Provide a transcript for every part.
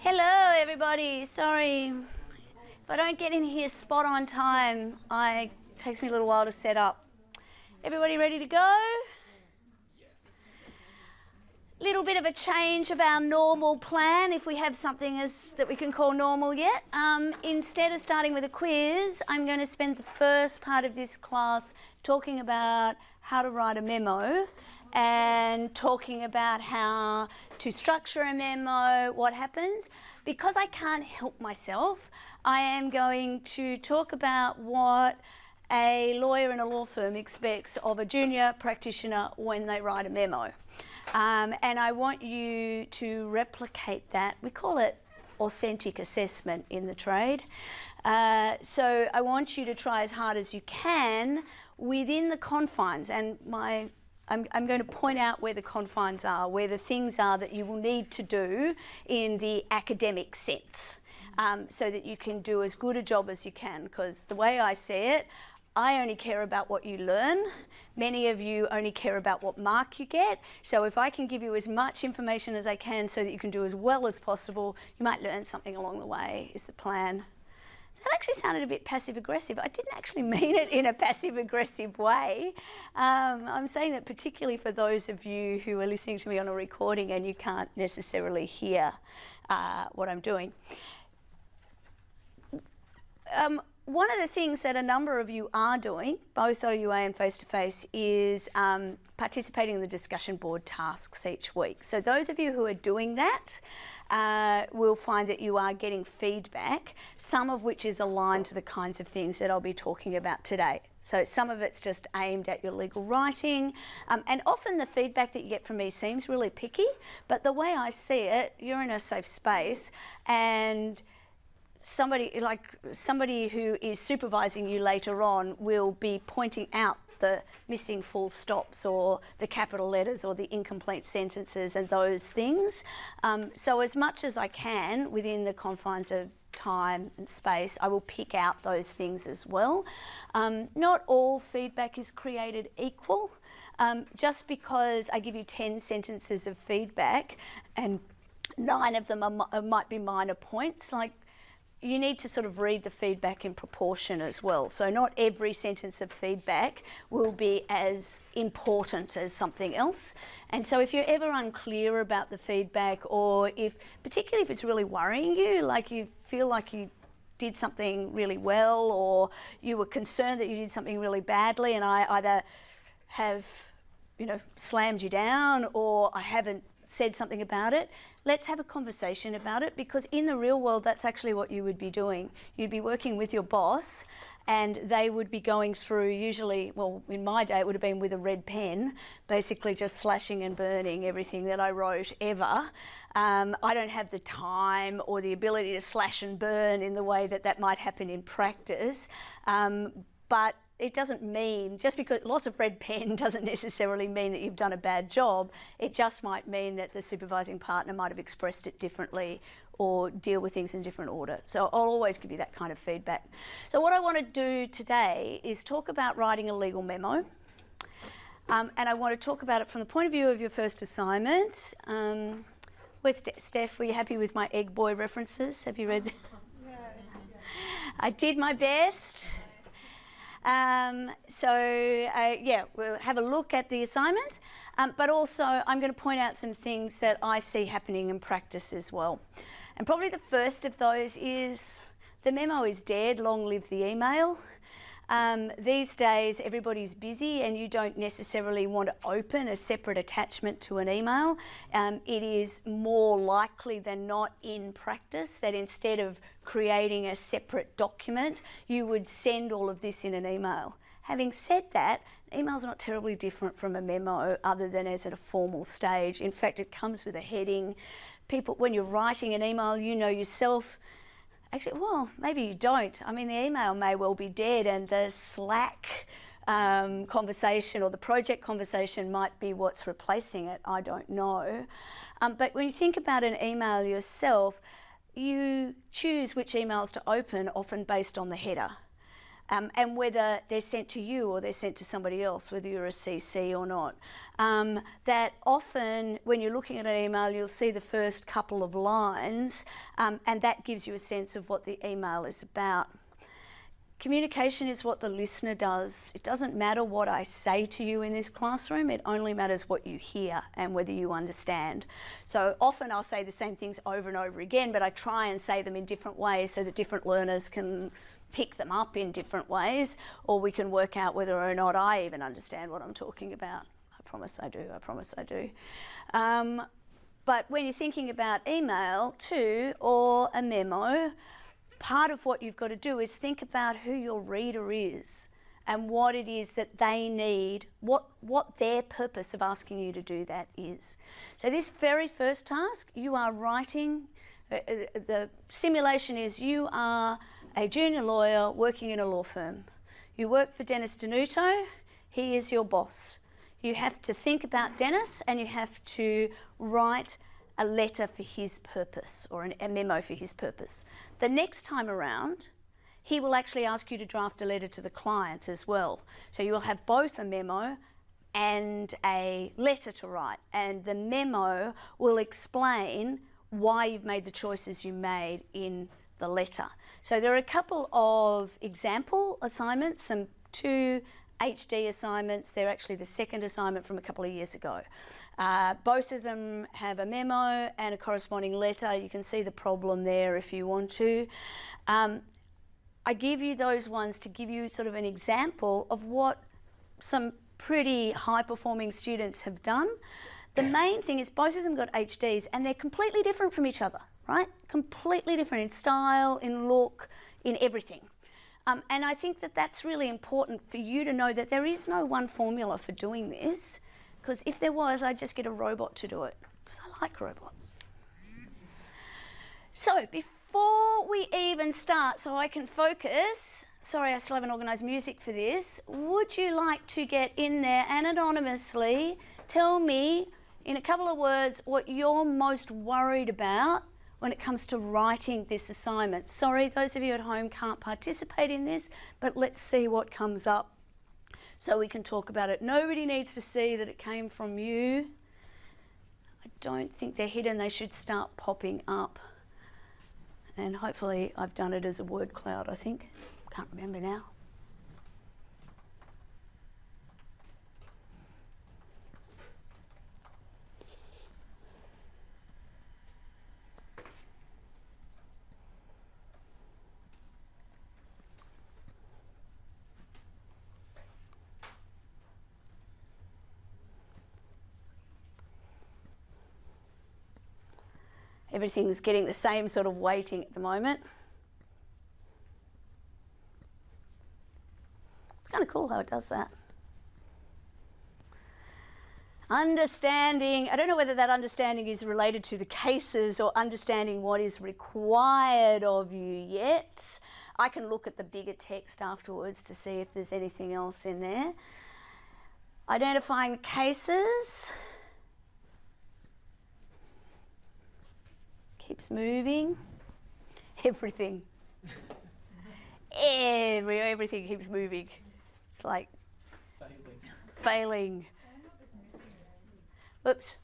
Hello everybody, sorry if I don't get in here spot on time. It takes me a little while to set up. Everybody ready to go? Little bit of a change of our normal plan, if we have something that we can call normal yet. Instead of starting with a quiz, I'm going to spend the first part of this class talking about how to write a memo and talking about how to structure a memo, what happens. Because I can't help myself, I am going to talk about what a lawyer in a law firm expects of a junior practitioner when they write a memo. And I want you to replicate that. We call it authentic assessment in the trade. So I want you to try as hard as you can within the confines, and I'm going to point out where the confines are, where the things are that you will need to do in the academic sense, so that you can do as good a job as you can, because the way I see it, I only care about what you learn. Many of you only care about what mark you get. So if I can give you as much information as I can so that you can do as well as possible, you might learn something along the way, is the plan. That actually sounded a bit passive-aggressive. I didn't actually mean it in a passive-aggressive way. I'm saying that particularly for those of you who are listening to me on a recording and you can't necessarily hear what I'm doing. One of the things that a number of you are doing, both OUA and face-to-face, is participating in the discussion board tasks each week. So those of you who are doing that will find that you are getting feedback, some of which is aligned to the kinds of things that I'll be talking about today. So some of it's just aimed at your legal writing, and often the feedback that you get from me seems really picky, but the way I see it, you're in a safe space, and somebody who is supervising you later on will be pointing out the missing full stops or the capital letters or the incomplete sentences and those things. So as much as I can within the confines of time and space, I will pick out those things as well. Not all feedback is created equal. Just because I give you 10 sentences of feedback and 9 of them might be minor points, like, you need to sort of read the feedback in proportion as well. So not every sentence of feedback will be as important as something else. And so if you're ever unclear about the feedback, or particularly if it's really worrying you, like you feel like you did something really well, or you were concerned that you did something really badly, and I either have, slammed you down or I haven't said something about it, let's have a conversation about it, because in the real world that's actually what you would be doing. You'd be working with your boss and they would be going through, usually, well, in my day it would have been with a red pen, basically just slashing and burning everything that I wrote ever. I don't have the time or the ability to slash and burn in the way that might happen in practice, but it doesn't mean, just because lots of red pen doesn't necessarily mean that you've done a bad job. It just might mean that the supervising partner might have expressed it differently or deal with things in different order. So I'll always give you that kind of feedback. So what I want to do today is talk about writing a legal memo. And I want to talk about it from the point of view of your first assignment. Where's Steph? Were you happy with my egg boy references? Have you read? Yeah. I did my best. We'll have a look at the assignment, but also I'm going to point out some things that I see happening in practice as well. And probably the first of those is the memo is dead, long live the email. These days everybody's busy and you don't necessarily want to open a separate attachment to an email. It is more likely than not in practice that instead of creating a separate document, you would send all of this in an email. Having said that, an email's not terribly different from a memo other than as at a formal stage. In fact, it comes with a heading. When you're writing an email, you know yourself. Actually, well, maybe you don't. I mean, the email may well be dead and the Slack conversation or the project conversation might be what's replacing it. I don't know. But when you think about an email yourself, you choose which emails to open, often based on the header. and whether they're sent to you or they're sent to somebody else, whether you're a CC or not. That often when you're looking at an email, you'll see the first couple of lines, and that gives you a sense of what the email is about. Communication is what the listener does. It doesn't matter what I say to you in this classroom, it only matters what you hear and whether you understand. So often I'll say the same things over and over again, but I try and say them in different ways so that different learners can pick them up in different ways, or we can work out whether or not I even understand what I'm talking about. I promise I do, I promise I do. But when you're thinking about email too, or a memo, part of what you've got to do is think about who your reader is and what it is that they need, what their purpose of asking you to do that is. So this very first task, you are writing, the simulation is you are a junior lawyer working in a law firm. You work for Dennis Denuto, he is your boss. You have to think about Dennis and you have to write a letter for his purpose, or a memo for his purpose. The next time around, he will actually ask you to draft a letter to the client as well. So you will have both a memo and a letter to write, and the memo will explain why you've made the choices you made in the letter. So there are a couple of example assignments, some 2 HD assignments. They're actually the second assignment from a couple of years ago. Both of them have a memo and a corresponding letter. You can see the problem there if you want to. I give you those ones to give you sort of an example of what some pretty high-performing students have done. The main thing is both of them got HDs and they're completely different from each other, right? Completely different in style, in look, in everything. And I think that that's really important for you to know that there is no one formula for doing this, because if there was, I'd just get a robot to do it, because I like robots. So before we even start, so I can focus, sorry I still haven't organised music for this, would you like to get in there and anonymously tell me in a couple of words what you're most worried about when it comes to writing this assignment? Sorry, those of you at home can't participate in this, but let's see what comes up so we can talk about it. Nobody needs to see that it came from you. I don't think they're hidden. They should start popping up. And hopefully I've done it as a word cloud, I think. Can't remember now. Everything's getting the same sort of weighting at the moment. It's kind of cool how it does that. Understanding, I don't know whether that understanding is related to the cases or understanding what is required of you yet. I can look at the bigger text afterwards to see if there's anything else in there. Identifying the cases. Keeps moving. Everything. Everything keeps moving. It's like failing. Oops.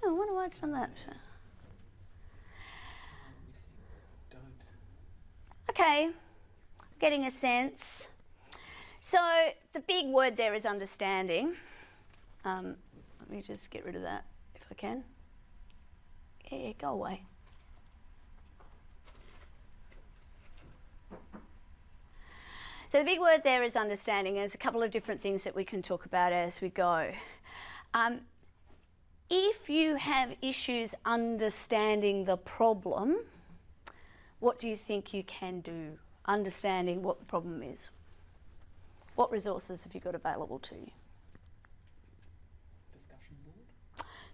Oh, I wonder why it's done that. Okay, getting a sense. So the big word there is understanding. Let me just get rid of that if I can. Yeah, go away. So the big word there is understanding. There's a couple of different things that we can talk about as we go. If you have issues understanding the problem, what do you think you can do understanding what the problem is? What resources have you got available to you?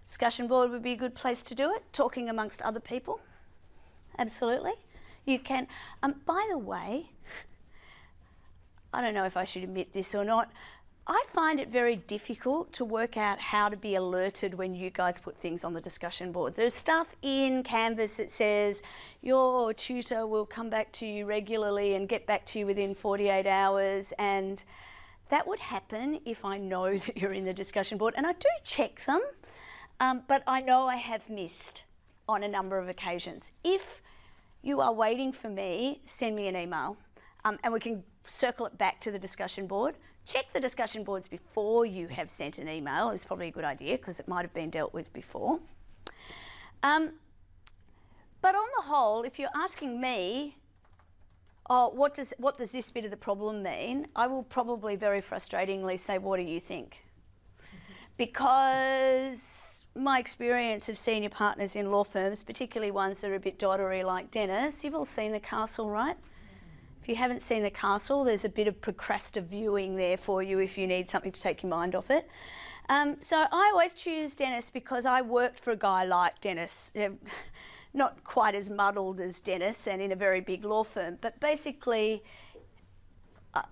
Discussion board would be a good place to do it, talking amongst other people. Absolutely. You can, by the way, I don't know if I should admit this or not, I find it very difficult to work out how to be alerted when you guys put things on the discussion board. There's stuff in Canvas that says your tutor will come back to you regularly and get back to you within 48 hours, and that would happen if I know that you're in the discussion board, and I do check them, but I know I have missed on a number of occasions. If you are waiting for me, send me an email, and we can circle it back to the discussion board. Check the discussion boards before you have sent an email is probably a good idea, because it might have been dealt with before. But on the whole, if you're asking me, oh, what does this bit of the problem mean? I will probably very frustratingly say, what do you think? Because my experience of senior partners in law firms, particularly ones that are a bit doddery like Dennis, you've all seen The Castle, right? If you haven't seen The Castle, there's a bit of procrastive viewing there for you if you need something to take your mind off it. So I always choose Dennis because I worked for a guy like Dennis, not quite as muddled as Dennis and in a very big law firm, but basically,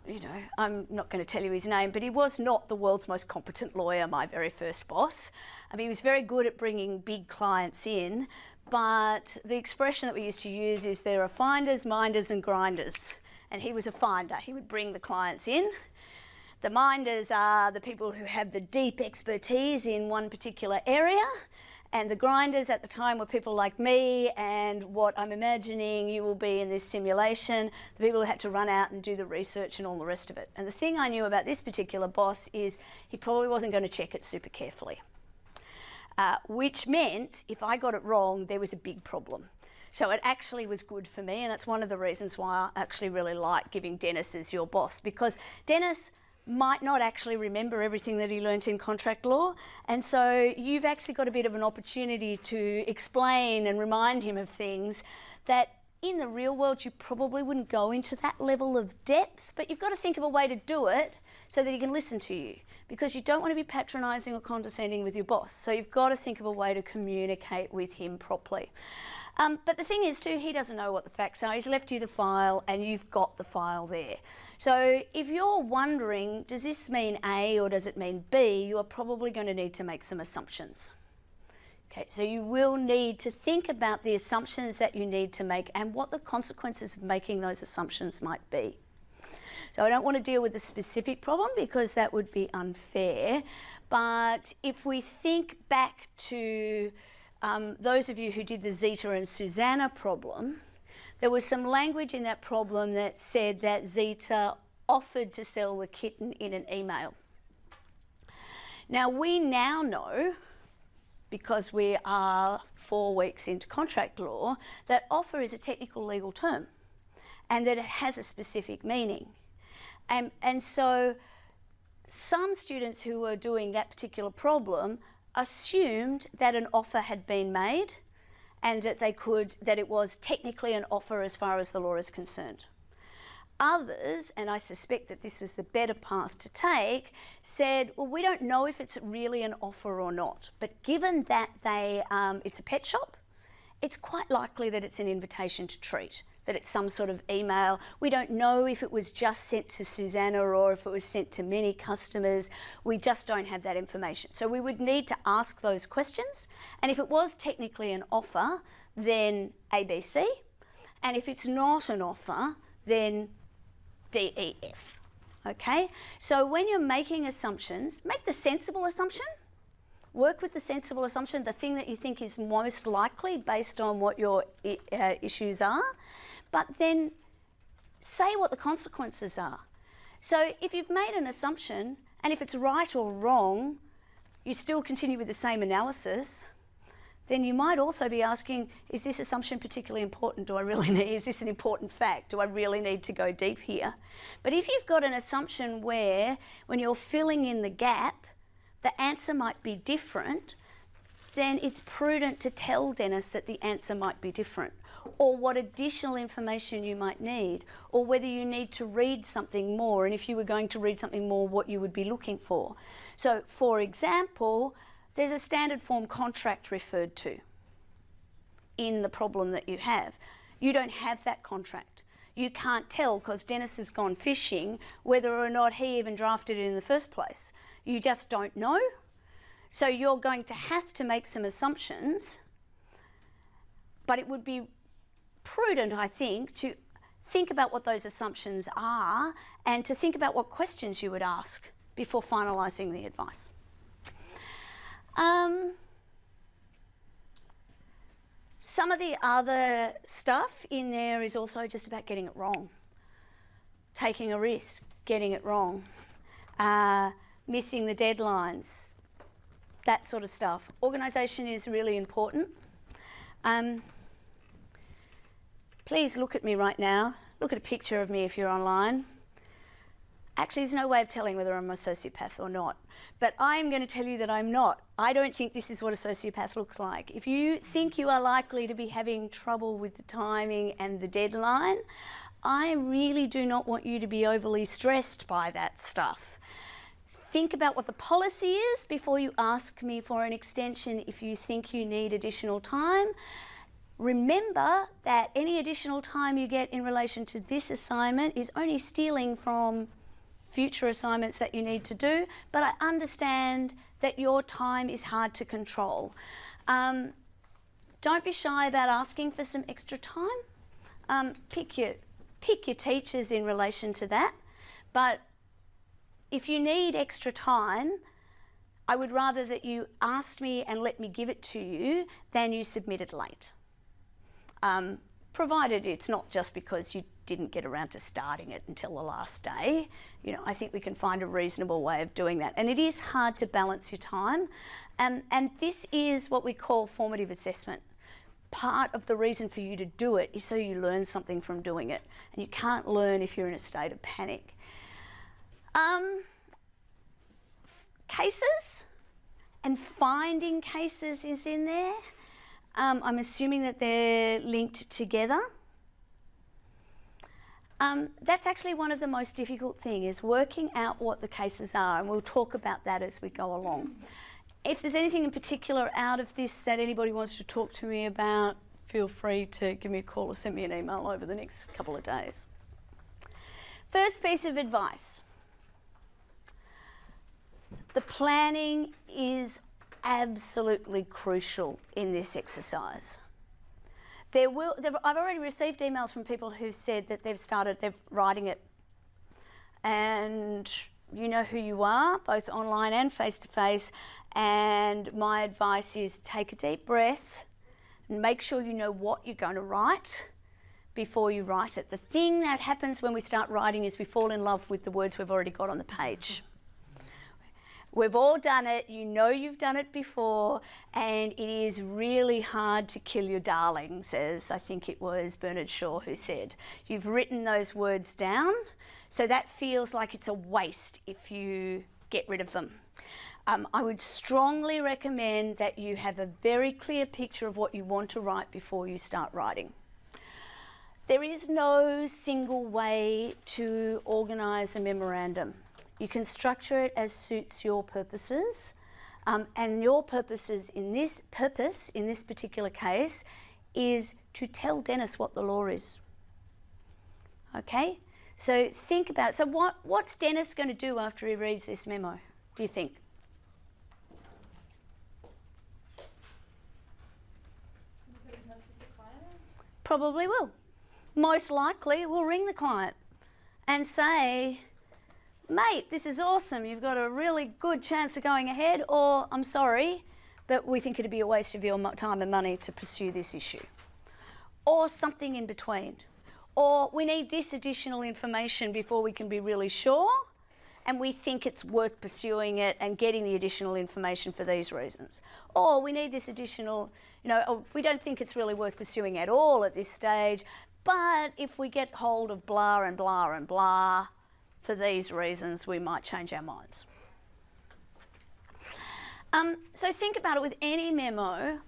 you know, I'm not going to tell you his name, but he was not the world's most competent lawyer, my very first boss. I mean, he was very good at bringing big clients in, but the expression that we used to use is there are finders, minders and grinders. And he was a finder. He would bring the clients in. The minders are the people who have the deep expertise in one particular area, and the grinders at the time were people like me and what I'm imagining you will be in this simulation, the people who had to run out and do the research and all the rest of it. And the thing I knew about this particular boss is he probably wasn't going to check it super carefully, which meant if I got it wrong, there was a big problem. So it actually was good for me, and that's one of the reasons why I actually really like giving Dennis as your boss, because Dennis might not actually remember everything that he learnt in contract law, and so you've actually got a bit of an opportunity to explain and remind him of things that in the real world you probably wouldn't go into that level of depth, but you've got to think of a way to do it so that he can listen to you, because you don't want to be patronising or condescending with your boss. So you've got to think of a way to communicate with him properly. But the thing is too, he doesn't know what the facts are. He's left you the file and you've got the file there. So if you're wondering, does this mean A or does it mean B, you are probably going to need to make some assumptions. Okay, so you will need to think about the assumptions that you need to make and what the consequences of making those assumptions might be. So I don't want to deal with the specific problem because that would be unfair, but if we think back to those of you who did the Zeta and Susanna problem, there was some language in that problem that said that Zeta offered to sell the kitten in an email. Now we now know, because we are 4 weeks into contract law, that offer is a technical legal term and that it has a specific meaning. And so some students who were doing that particular problem assumed that an offer had been made and that that it was technically an offer as far as the law is concerned. Others, and I suspect that this is the better path to take, said, well, we don't know if it's really an offer or not, but given that it's a pet shop, it's quite likely that it's an invitation to treat, that it's some sort of email. We don't know if it was just sent to Susanna or if it was sent to many customers. We just don't have that information. So we would need to ask those questions. And if it was technically an offer, then ABC. And if it's not an offer, then DEF. Okay? So when you're making assumptions, make the sensible assumption. Work with the sensible assumption, the thing that you think is most likely based on what your issues are, but then say what the consequences are. So if you've made an assumption, and if it's right or wrong, you still continue with the same analysis, then you might also be asking, is this assumption particularly important? Do I really need, is this an important fact? Do I really need to go deep here? But if you've got an assumption where, when you're filling in the gap, the answer might be different, then it's prudent to tell Dennis that the answer might be different, or what additional information you might need, or whether you need to read something more, and if you were going to read something more, what you would be looking for. So, for example, there's a standard form contract referred to in the problem that you have. You don't have that contract. you can't tell because Dennis has gone fishing whether or not he even drafted it in the first place. You just don't know. So you're going to have to make some assumptions, but it would be prudent, I think, to think about what those assumptions are and to think about what questions you would ask before finalising the advice. Some of the other stuff in there is also just about getting it wrong, taking a risk, getting it wrong, missing the deadlines, that sort of stuff. Organisation is really important. Please look at me right now. Look at a picture of me if you're online. Actually, there's no way of telling whether I'm a sociopath or not, but I'm going to tell you that I'm not. I don't think this is what a sociopath looks like. If you think you are likely to be having trouble with the timing and the deadline, I really do not want you to be overly stressed by that stuff. Think about what the policy is before you ask me for an extension if you think you need additional time. Remember that any additional time you get in relation to this assignment is only stealing from future assignments that you need to do, but I understand that your time is hard to control. Don't be shy about asking for some extra time. Pick your teachers in relation to that, but if you need extra time, I would rather that you asked me and let me give it to you than you submit it late. Provided it's not just because you didn't get around to starting it until the last day. You know, I think we can find a reasonable way of doing that. And it is hard to balance your time. And this is what we call formative assessment. Part of the reason for you to do it is so you learn something from doing it. And you can't learn if you're in a state of panic. Cases and finding cases is in there. I'm assuming that they're linked together. That's actually one of the most difficult things, is working out what the cases are, and we'll talk about that as we go along. If there's anything in particular out of this that anybody wants to talk to me about, feel free to give me a call or send me an email over the next couple of days. First piece of advice. The planning is absolutely crucial in this exercise. I've already received emails from people who've said that they're writing it, and you know who you are, both online and face-to-face, and my advice is take a deep breath and make sure you know what you're going to write before you write it. The thing that happens when we start writing is we fall in love with the words we've already got on the page. We've all done it, you know you've done it before, and it is really hard to kill your darlings, as I think it was Bernard Shaw who said. You've written those words down, so that feels like it's a waste if you get rid of them. I would strongly recommend that you have a very clear picture of what you want to write before you start writing. There is no single way to organise a memorandum. You can structure it as suits your purposes, and your purposes in this particular case is to tell Dennis what the law is. Okay, so think about, so what's Dennis going to do after he reads this memo, do you think? Probably will. Most likely we'll ring the client and say, mate, this is awesome, you've got a really good chance of going ahead, or I'm sorry, but we think it'd be a waste of your time and money to pursue this issue. Or something in between. Or we need this additional information before we can be really sure, and we think it's worth pursuing it and getting the additional information for these reasons. Or we need this additional, we don't think it's really worth pursuing at all at this stage, but if we get hold of blah and blah and blah, for these reasons, we might change our minds. So think about it with any memo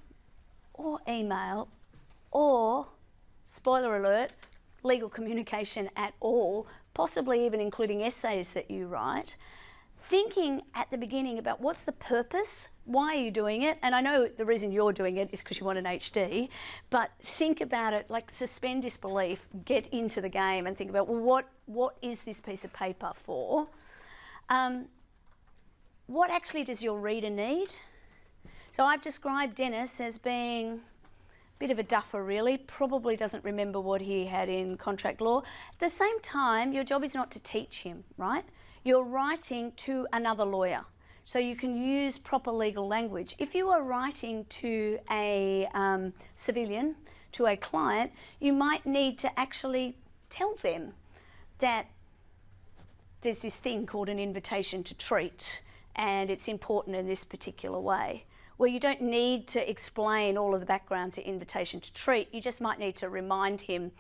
or email or, spoiler alert, legal communication at all, possibly even including essays that you write. thinking at the beginning about what's the purpose, why are you doing it? And I know the reason you're doing it is because you want an HD, but think about it, like suspend disbelief, get into the game and think about, well, what is this piece of paper for? What actually does your reader need? So I've described Dennis as being a bit of a duffer really, probably doesn't remember what he had in contract law. At the same time, your job is not to teach him, right? You're writing to another lawyer, so you can use proper legal language. If you are writing to a civilian, to a client, you might need to actually tell them that there's this thing called an invitation to treat, and it's important in this particular way. Well, you don't need to explain all of the background to invitation to treat, you just might need to remind him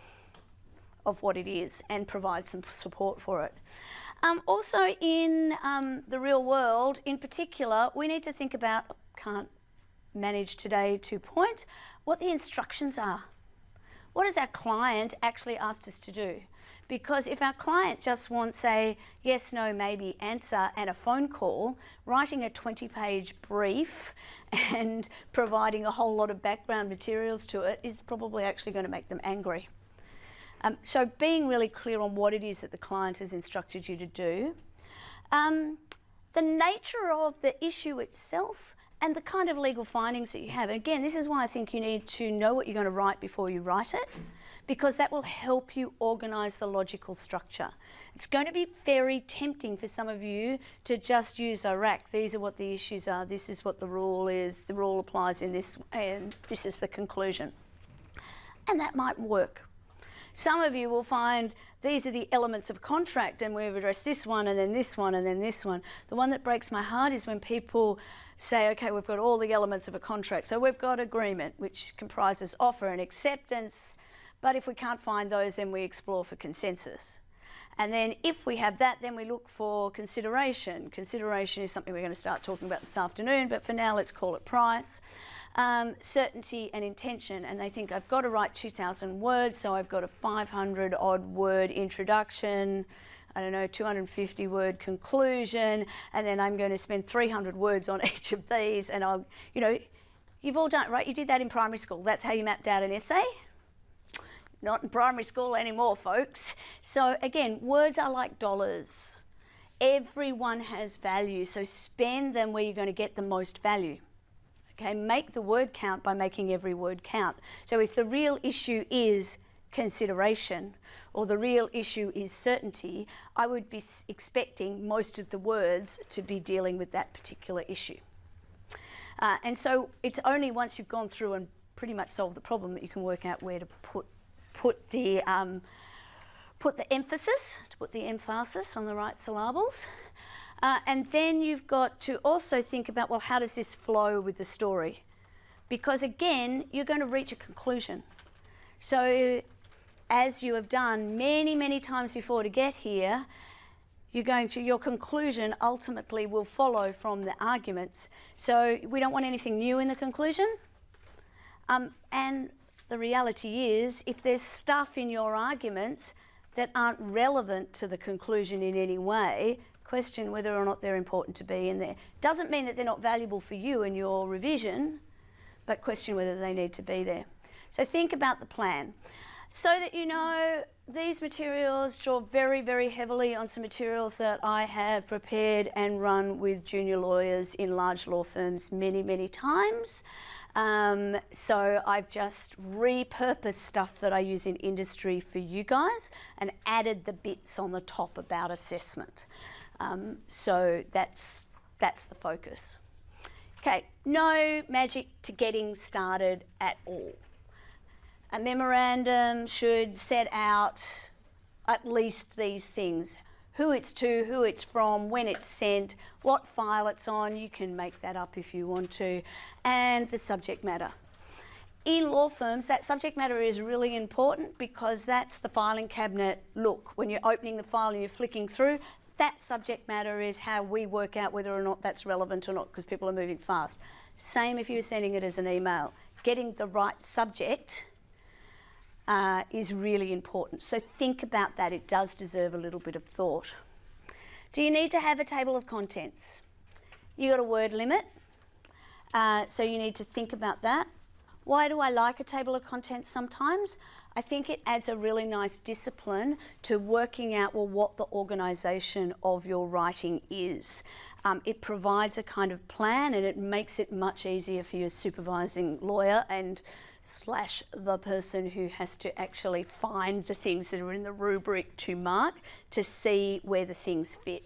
of what it is and provide some support for it. Also in the real world, in particular, we need to think about, can't manage today to point, what the instructions are. What has our client actually asked us to do? Because if our client just wants a yes, no, maybe answer and a phone call, writing a 20-page brief and providing a whole lot of background materials to it is probably actually going to make them angry. So being really clear on what it is that the client has instructed you to do. The nature of the issue itself and the kind of legal findings that you have. Again, this is why I think you need to know what you're going to write before you write it, because that will help you organise the logical structure. It's going to be very tempting for some of you to just use Iraq. These are what the issues are, this is what the rule is, the rule applies in this, and this is the conclusion. And that might work. Some of you will find these are the elements of contract and we've addressed this one and then this one and then this one. The one that breaks my heart is when people say, okay, we've got all the elements of a contract. So we've got agreement, which comprises offer and acceptance, but if we can't find those, then we explore for consensus. And then if we have that, then we look for consideration. Consideration is something we're going to start talking about this afternoon, but for now let's call it price. Certainty and intention, and they think I've got to write 2,000 words, so I've got a 500 odd word introduction, I don't know, 250 word conclusion, and then I'm going to spend 300 words on each of these, and I'll, you know, you've all done, right? You did that in primary school. That's how you mapped out an essay. Not in primary school anymore, folks. So again, words are like dollars. Everyone has value, so spend them where you're going to get the most value. Okay, make the word count by making every word count. So if the real issue is consideration or the real issue is certainty, I would be expecting most of the words to be dealing with that particular issue. And so it's only once you've gone through and pretty much solved the problem that you can work out where to put the emphasis, to put the emphasis on the right syllables. And then you've got to also think about, well, how does this flow with the story? Because again, you're going to reach a conclusion. So as you have done many, many times before to get here, your conclusion ultimately will follow from the arguments. So we don't want anything new in the conclusion. And the reality is, if there's stuff in your arguments that aren't relevant to the conclusion in any way, question whether or not they're important to be in there. Doesn't mean that they're not valuable for you in your revision, but question whether they need to be there. So think about the plan. So that you know, these materials draw very, very heavily on some materials that I have prepared and run with junior lawyers in large law firms many, many times. So I've just repurposed stuff that I use in industry for you guys and added the bits on the top about assessment. So that's the focus. Okay, no magic to getting started at all. A memorandum should set out at least these things: who it's to, who it's from, when it's sent, what file it's on, you can make that up if you want to, and the subject matter. In law firms, that subject matter is really important because that's the filing cabinet look. When you're opening the file and you're flicking through, that subject matter is how we work out whether or not that's relevant or not, because people are moving fast. Same if you're sending it as an email. Getting the right subject is really important. So think about that. It does deserve a little bit of thought. Do you need to have a table of contents? You got a word limit, so you need to think about that. Why do I like a table of contents sometimes? I think it adds a really nice discipline to working out, well, what the organisation of your writing is. It provides a kind of plan, and it makes it much easier for your supervising lawyer and slash the person who has to actually find the things that are in the rubric to mark to see where the things fit.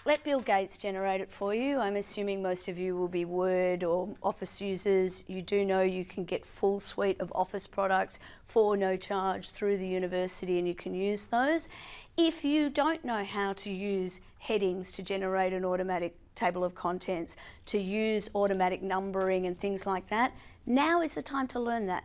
Let Bill Gates generate it for you. I'm assuming most of you will be Word or Office users. You do know you can get full suite of Office products for no charge through the university, and you can use those. If you don't know how to use headings to generate an automatic table of contents, to use automatic numbering and things like that, now is the time to learn that.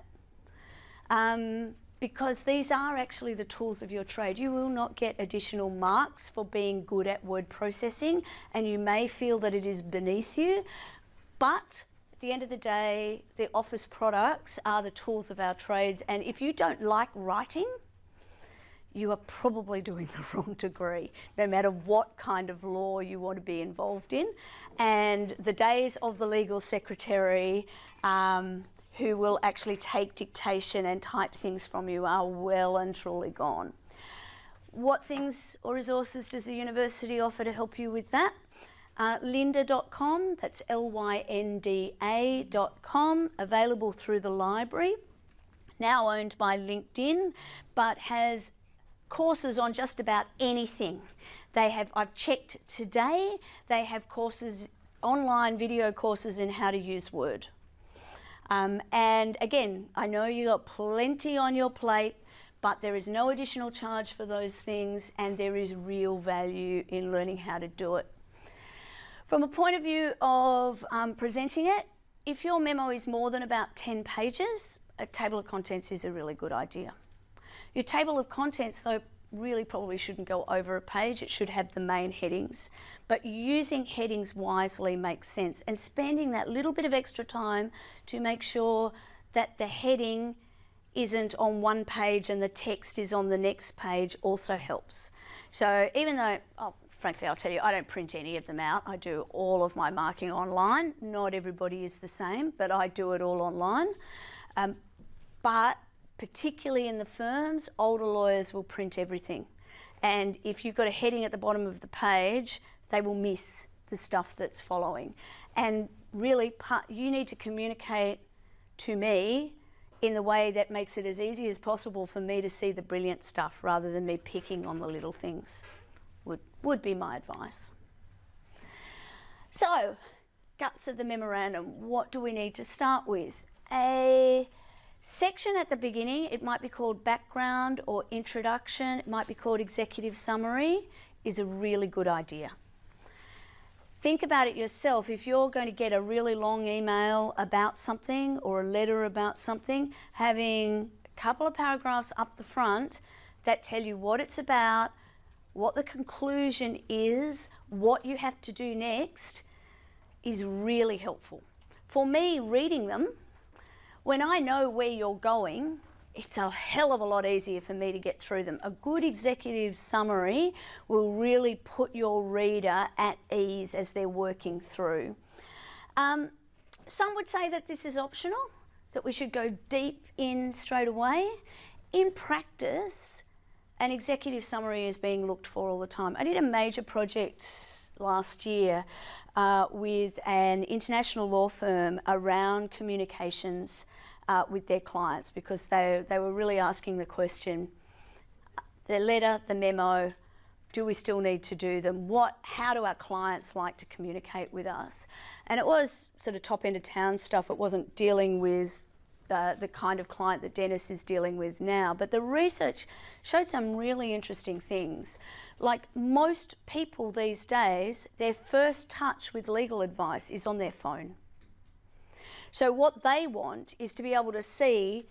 Because these are actually the tools of your trade. You will not get additional marks for being good at word processing, and you may feel that it is beneath you, but at the end of the day, the Office products are the tools of our trades, and if you don't like writing, you are probably doing the wrong degree, no matter what kind of law you want to be involved in. And the days of the legal secretary who will actually take dictation and type things from you are well and truly gone. What things or resources does the university offer to help you with that? Lynda.com, that's lynda.com, available through the library, now owned by LinkedIn, but has courses on just about anything. I've checked today, they have courses, online video courses in how to use Word. And again, I know you got plenty on your plate, but there is no additional charge for those things, and there is real value in learning how to do it. From a point of view of presenting it, if your memo is more than about 10 pages, a table of contents is a really good idea. Your table of contents, though, really probably shouldn't go over a page. It should have the main headings. But using headings wisely makes sense, and spending that little bit of extra time to make sure that the heading isn't on one page and the text is on the next page also helps. So even though, frankly, I'll tell you, I don't print any of them out. I do all of my marking online. Not everybody is the same, but I do it all online. But particularly in the firms, older lawyers will print everything. And if you've got a heading at the bottom of the page, they will miss the stuff that's following. And really, you need to communicate to me in the way that makes it as easy as possible for me to see the brilliant stuff rather than me picking on the little things, would be my advice. So, guts of the memorandum, what do we need to start with? A section at the beginning, it might be called background or introduction, it might be called executive summary, is a really good idea. Think about it yourself. If you're going to get a really long email about something or a letter about something, having a couple of paragraphs up the front that tell you what it's about, what the conclusion is, what you have to do next, is really helpful. For me, reading them, when I know where you're going, it's a hell of a lot easier for me to get through them. A good executive summary will really put your reader at ease as they're working through. Some would say that this is optional, that we should go deep in straight away. In practice, an executive summary is being looked for all the time. I did a major project last year with an international law firm around communications with their clients, because they were really asking the question, the letter, the memo, do we still need to do them? How do our clients like to communicate with us? And it was sort of top end of town stuff. It wasn't dealing with the kind of client that Dennis is dealing with now. But the research showed some really interesting things. Like most people these days, their first touch with legal advice is on their phone. So what they want is to be able to see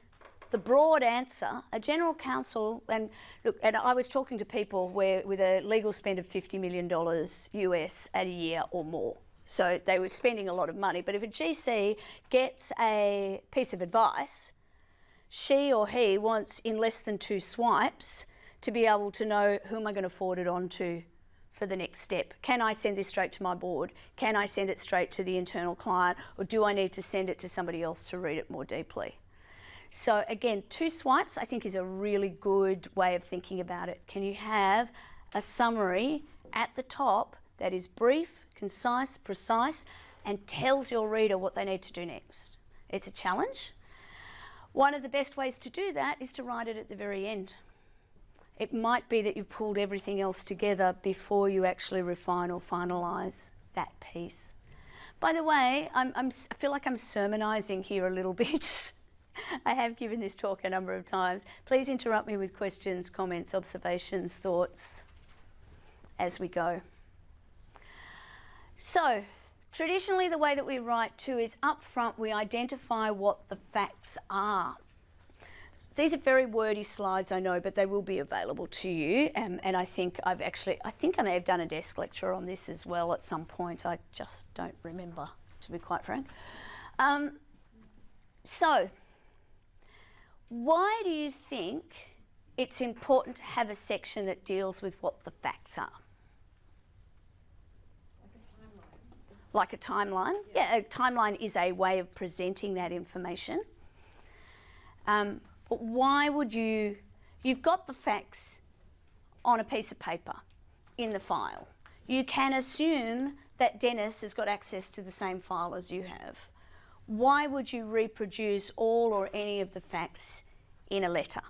the broad answer. A general counsel, and look, and I was talking to people with a legal spend of $50 million US at a year or more. So they were spending a lot of money. But if a GC gets a piece of advice, she or he wants in less than 2 swipes to be able to know, who am I going to forward it on to for the next step. Can I send this straight to my board? Can I send it straight to the internal client? Or do I need to send it to somebody else to read it more deeply? So again, 2 swipes I think is a really good way of thinking about it. Can you have a summary at the top that is brief, concise, precise, and tells your reader what they need to do next? It's a challenge. One of the best ways to do that is to write it at the very end. It might be that you've pulled everything else together before you actually refine or finalise that piece. By the way, I feel like I'm sermonising here a little bit. I have given this talk a number of times. Please interrupt me with questions, comments, observations, thoughts as we go. So, traditionally the way that we write too is up front we identify what the facts are. These are very wordy slides, I know, but they will be available to you. And I think I may have done a desk lecture on this as well at some point. I just don't remember, to be quite frank. So, why do you think it's important to have a section that deals with what the facts are? Like a timeline? Yeah, a timeline is a way of presenting that information. But why would you've got the facts on a piece of paper in the file. You can assume that Dennis has got access to the same file as you have. Why would you reproduce all or any of the facts in a letter,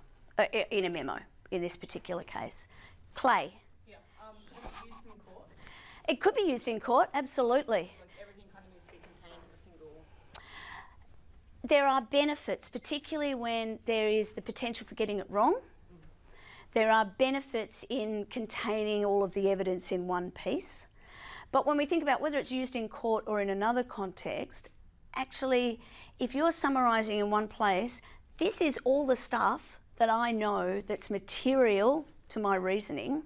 in a memo, in this particular case? Clay? Yeah, could it be used in court? It could be used in court, absolutely. Like everything kind of needs to be contained in a single... There are benefits, particularly when there is the potential for getting it wrong. There are benefits in containing all of the evidence in one piece. But when we think about whether it's used in court or in another context, actually, if you're summarising in one place, this is all the stuff that I know that's material to my reasoning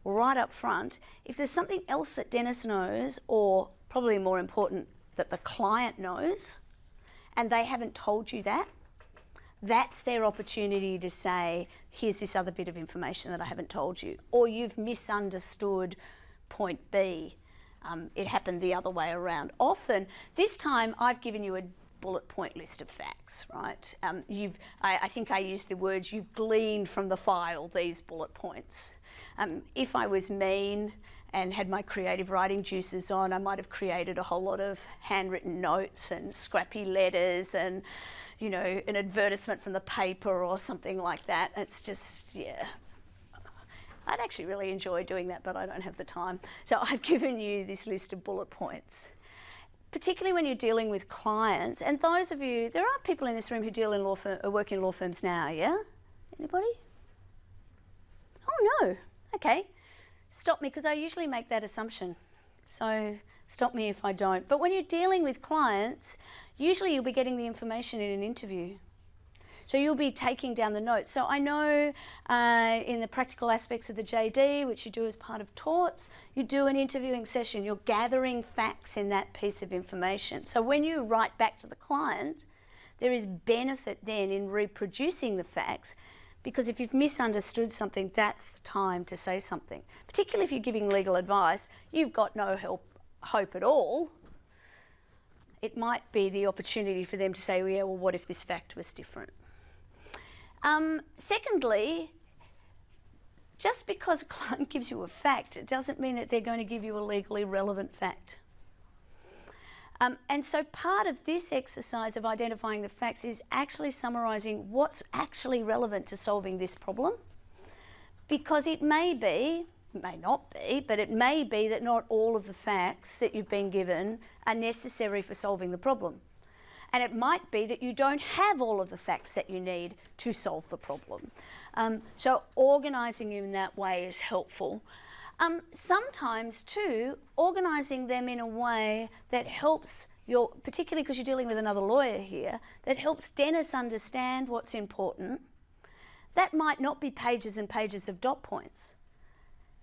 right up front. If there's something else that Dennis knows, or probably more important, that the client knows, and they haven't told you that, that's their opportunity to say, here's this other bit of information that I haven't told you, or you've misunderstood point B. It happened the other way around. Often, this time I've given you a bullet point list of facts, right? I think I used the words, you've gleaned from the file these bullet points. If I was mean and had my creative writing juices on, I might have created a whole lot of handwritten notes and scrappy letters and, you know, an advertisement from the paper or something like that. It's just, yeah. I'd actually really enjoy doing that, but I don't have the time. So I've given you this list of bullet points. Particularly when you're dealing with clients, and those of you, there are people in this room who deal in work in law firms now, yeah? Anybody? Oh no, okay. Stop me, because I usually make that assumption. So stop me if I don't. But when you're dealing with clients, usually you'll be getting the information in an interview. So you'll be taking down the notes. So I know in the practical aspects of the JD, which you do as part of torts, you do an interviewing session. You're gathering facts in that piece of information. So when you write back to the client, there is benefit then in reproducing the facts, because if you've misunderstood something, that's the time to say something. Particularly if you're giving legal advice, you've got no hope at all. It might be the opportunity for them to say, well, yeah, well, what if this fact was different? Secondly, just because a client gives you a fact, it doesn't mean that they're going to give you a legally relevant fact. And so part of this exercise of identifying the facts is actually summarising what's actually relevant to solving this problem. Because it may be, it may not be, but it may be that not all of the facts that you've been given are necessary for solving the problem. And it might be that you don't have all of the facts that you need to solve the problem. So organising in that way is helpful. Sometimes too, organising them in a way that helps particularly because you're dealing with another lawyer here, that helps Dennis understand what's important. That might not be pages and pages of dot points.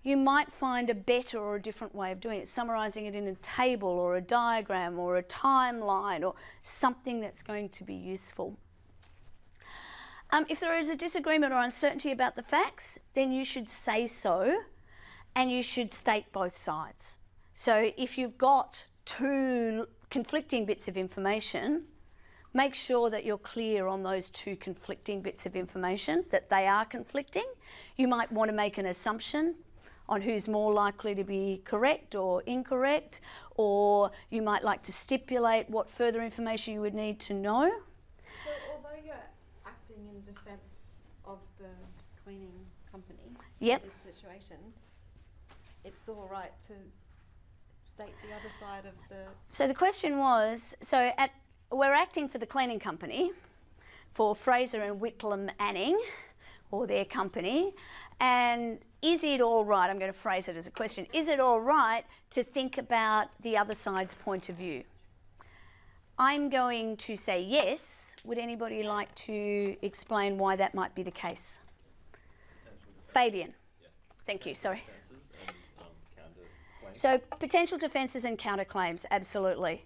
You might find a better or a different way of doing it, summarising it in a table or a diagram or a timeline or something that's going to be useful. If there is a disagreement or uncertainty about the facts, then you should say so. and you should state both sides. So if you've got two conflicting bits of information, make sure that you're clear on those two conflicting bits of information, that they are conflicting. You might want to make an assumption on who's more likely to be correct or incorrect, or you might like to stipulate what further information you would need to know. So although you're acting in defence of the cleaning company Yep. in this situation, it's all right to state the other side of the... So the question was, we're acting for the cleaning company, for Fraser and Whitlam Anning, or their company, and is it all right, I'm going to phrase it as a question, is it all right to think about the other side's point of view? I'm going to say yes. Would anybody like to explain why that might be the case? Fabian. Yeah. Thank you, sorry. And counterclaims. So potential defences and counterclaims, absolutely.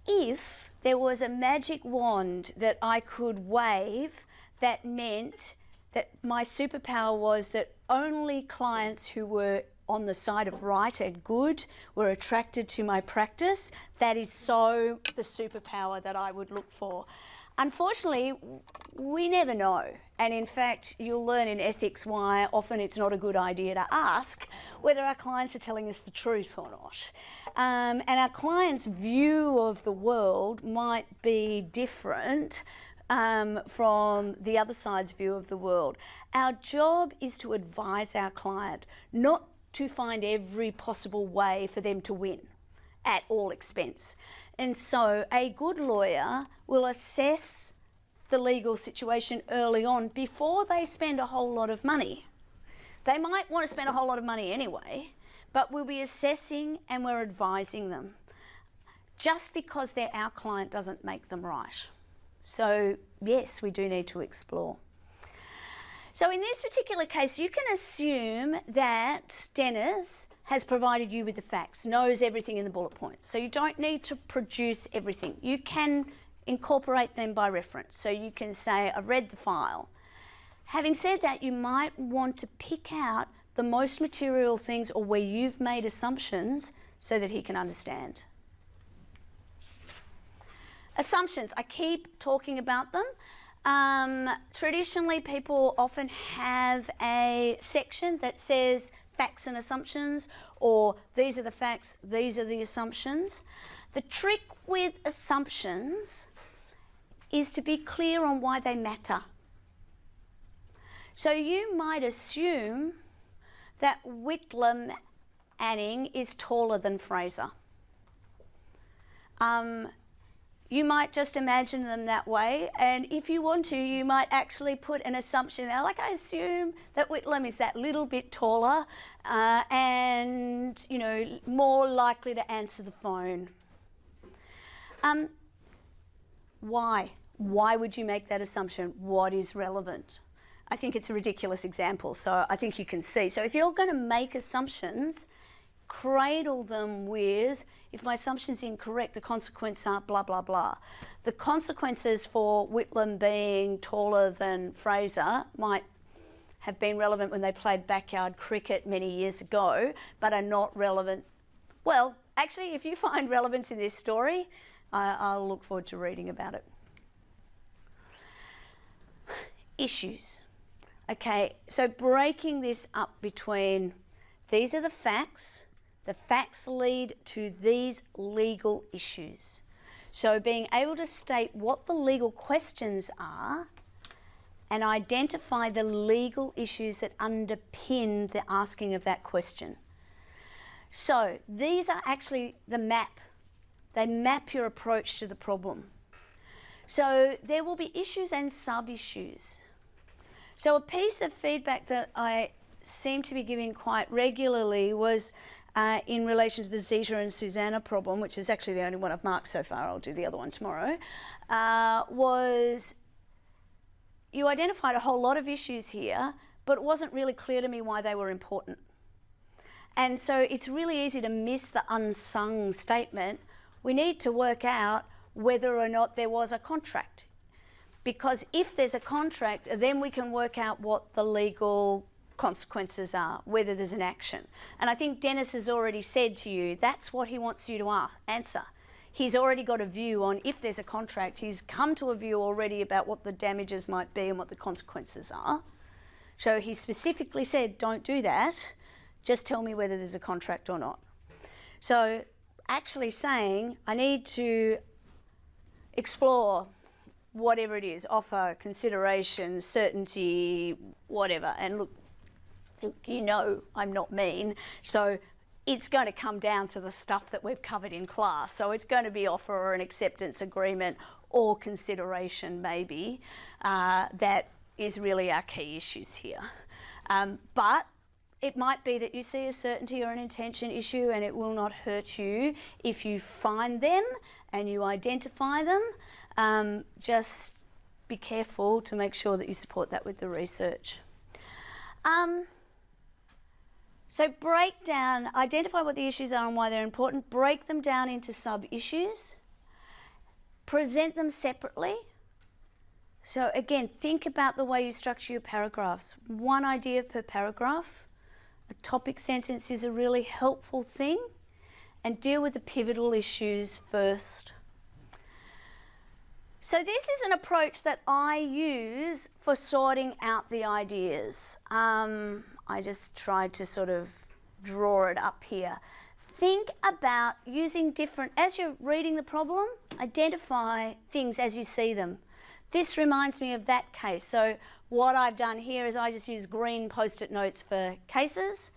If there was a magic wand that I could wave that meant that my superpower was that only clients who were on the side of right and good were attracted to my practice, that is so the superpower that I would look for. Unfortunately, we never know. And in fact, you'll learn in ethics why often it's not a good idea to ask whether our clients are telling us the truth or not. And our clients' view of the world might be different from the other side's view of the world. Our job is to advise our client, not to find every possible way for them to win at all expense. And so a good lawyer will assess the legal situation early on before they spend a whole lot of money. They might want to spend a whole lot of money anyway, but we'll be assessing and we're advising them. Just because they're our client doesn't make them right. So yes, we do need to explore. So in this particular case, you can assume that Dennis has provided you with the facts, knows everything in the bullet points. So you don't need to produce everything. You can incorporate them by reference. So you can say, I've read the file. Having said that, you might want to pick out the most material things or where you've made assumptions so that he can understand. Assumptions, I keep talking about them. Traditionally, people often have a section that says facts and assumptions, or these are the facts, these are the assumptions. The trick with assumptions is to be clear on why they matter. So you might assume that Whitlam Anning is taller than Fraser. You might just imagine them that way, and if you want to, you might actually put an assumption there, like I assume that Whitlam is that little bit taller and, you know, more likely to answer the phone. Why? Why would you make that assumption? What is relevant? I think it's a ridiculous example, so I think you can see. So if you're going to make assumptions, cradle them with, if my assumption's incorrect, the consequences are blah, blah, blah. The consequences for Whitlam being taller than Fraser might have been relevant when they played backyard cricket many years ago, but are not relevant. Well, actually, if you find relevance in this story, I'll look forward to reading about it. Issues. Okay, so breaking this up between these are the facts lead to these legal issues. So being able to state what the legal questions are and identify the legal issues that underpin the asking of that question. So these are actually the map. They map your approach to the problem. So there will be issues and sub-issues. So a piece of feedback that I seem to be giving quite regularly was in relation to the Zeta and Susanna problem, which is actually the only one I've marked so far, I'll do the other one tomorrow, was you identified a whole lot of issues here, but it wasn't really clear to me why they were important. And so it's really easy to miss the unsung statement. We need to work out whether or not there was a contract. Because if there's a contract, then we can work out what the legal consequences are, whether there's an action. And I think Dennis has already said to you, that's what he wants you to answer. He's already got a view on if there's a contract. He's come to a view already about what the damages might be and what the consequences are. So he specifically said, don't do that. Just tell me whether there's a contract or not. So actually saying, I need to explore whatever it is, offer, consideration, certainty, whatever. And look, you know I'm not mean. So it's going to come down to the stuff that we've covered in class. So it's going to be offer or an acceptance agreement or consideration maybe. That is really our key issues here. But it might be that you see a certainty or an intention issue, and it will not hurt you if you find them and you identify them. Just be careful to make sure that you support that with the research. So break down, identify what the issues are and why they're important, break them down into sub-issues, present them separately. So again, think about the way you structure your paragraphs. One idea per paragraph. A topic sentence is a really helpful thing, and deal with the pivotal issues first. So this is an approach that I use for sorting out the ideas. I just tried to sort of draw it up here. Think about using different, as you're reading the problem, identify things as you see them. This reminds me of that case. So what I've done here is I just use green post-it notes for cases.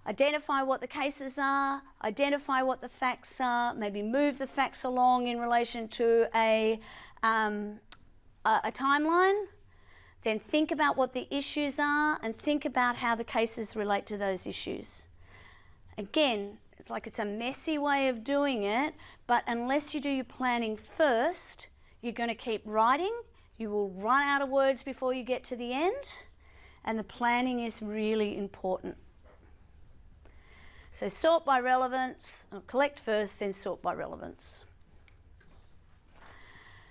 Identify what the cases are, identify what the facts are, maybe move the facts along in relation to a timeline. Then think about what the issues are and think about how the cases relate to those issues. Again, it's like it's a messy way of doing it, but unless you do your planning first, you're going to keep writing. You will run out of words before you get to the end, and the planning is really important. So sort by relevance, or collect first, then sort by relevance.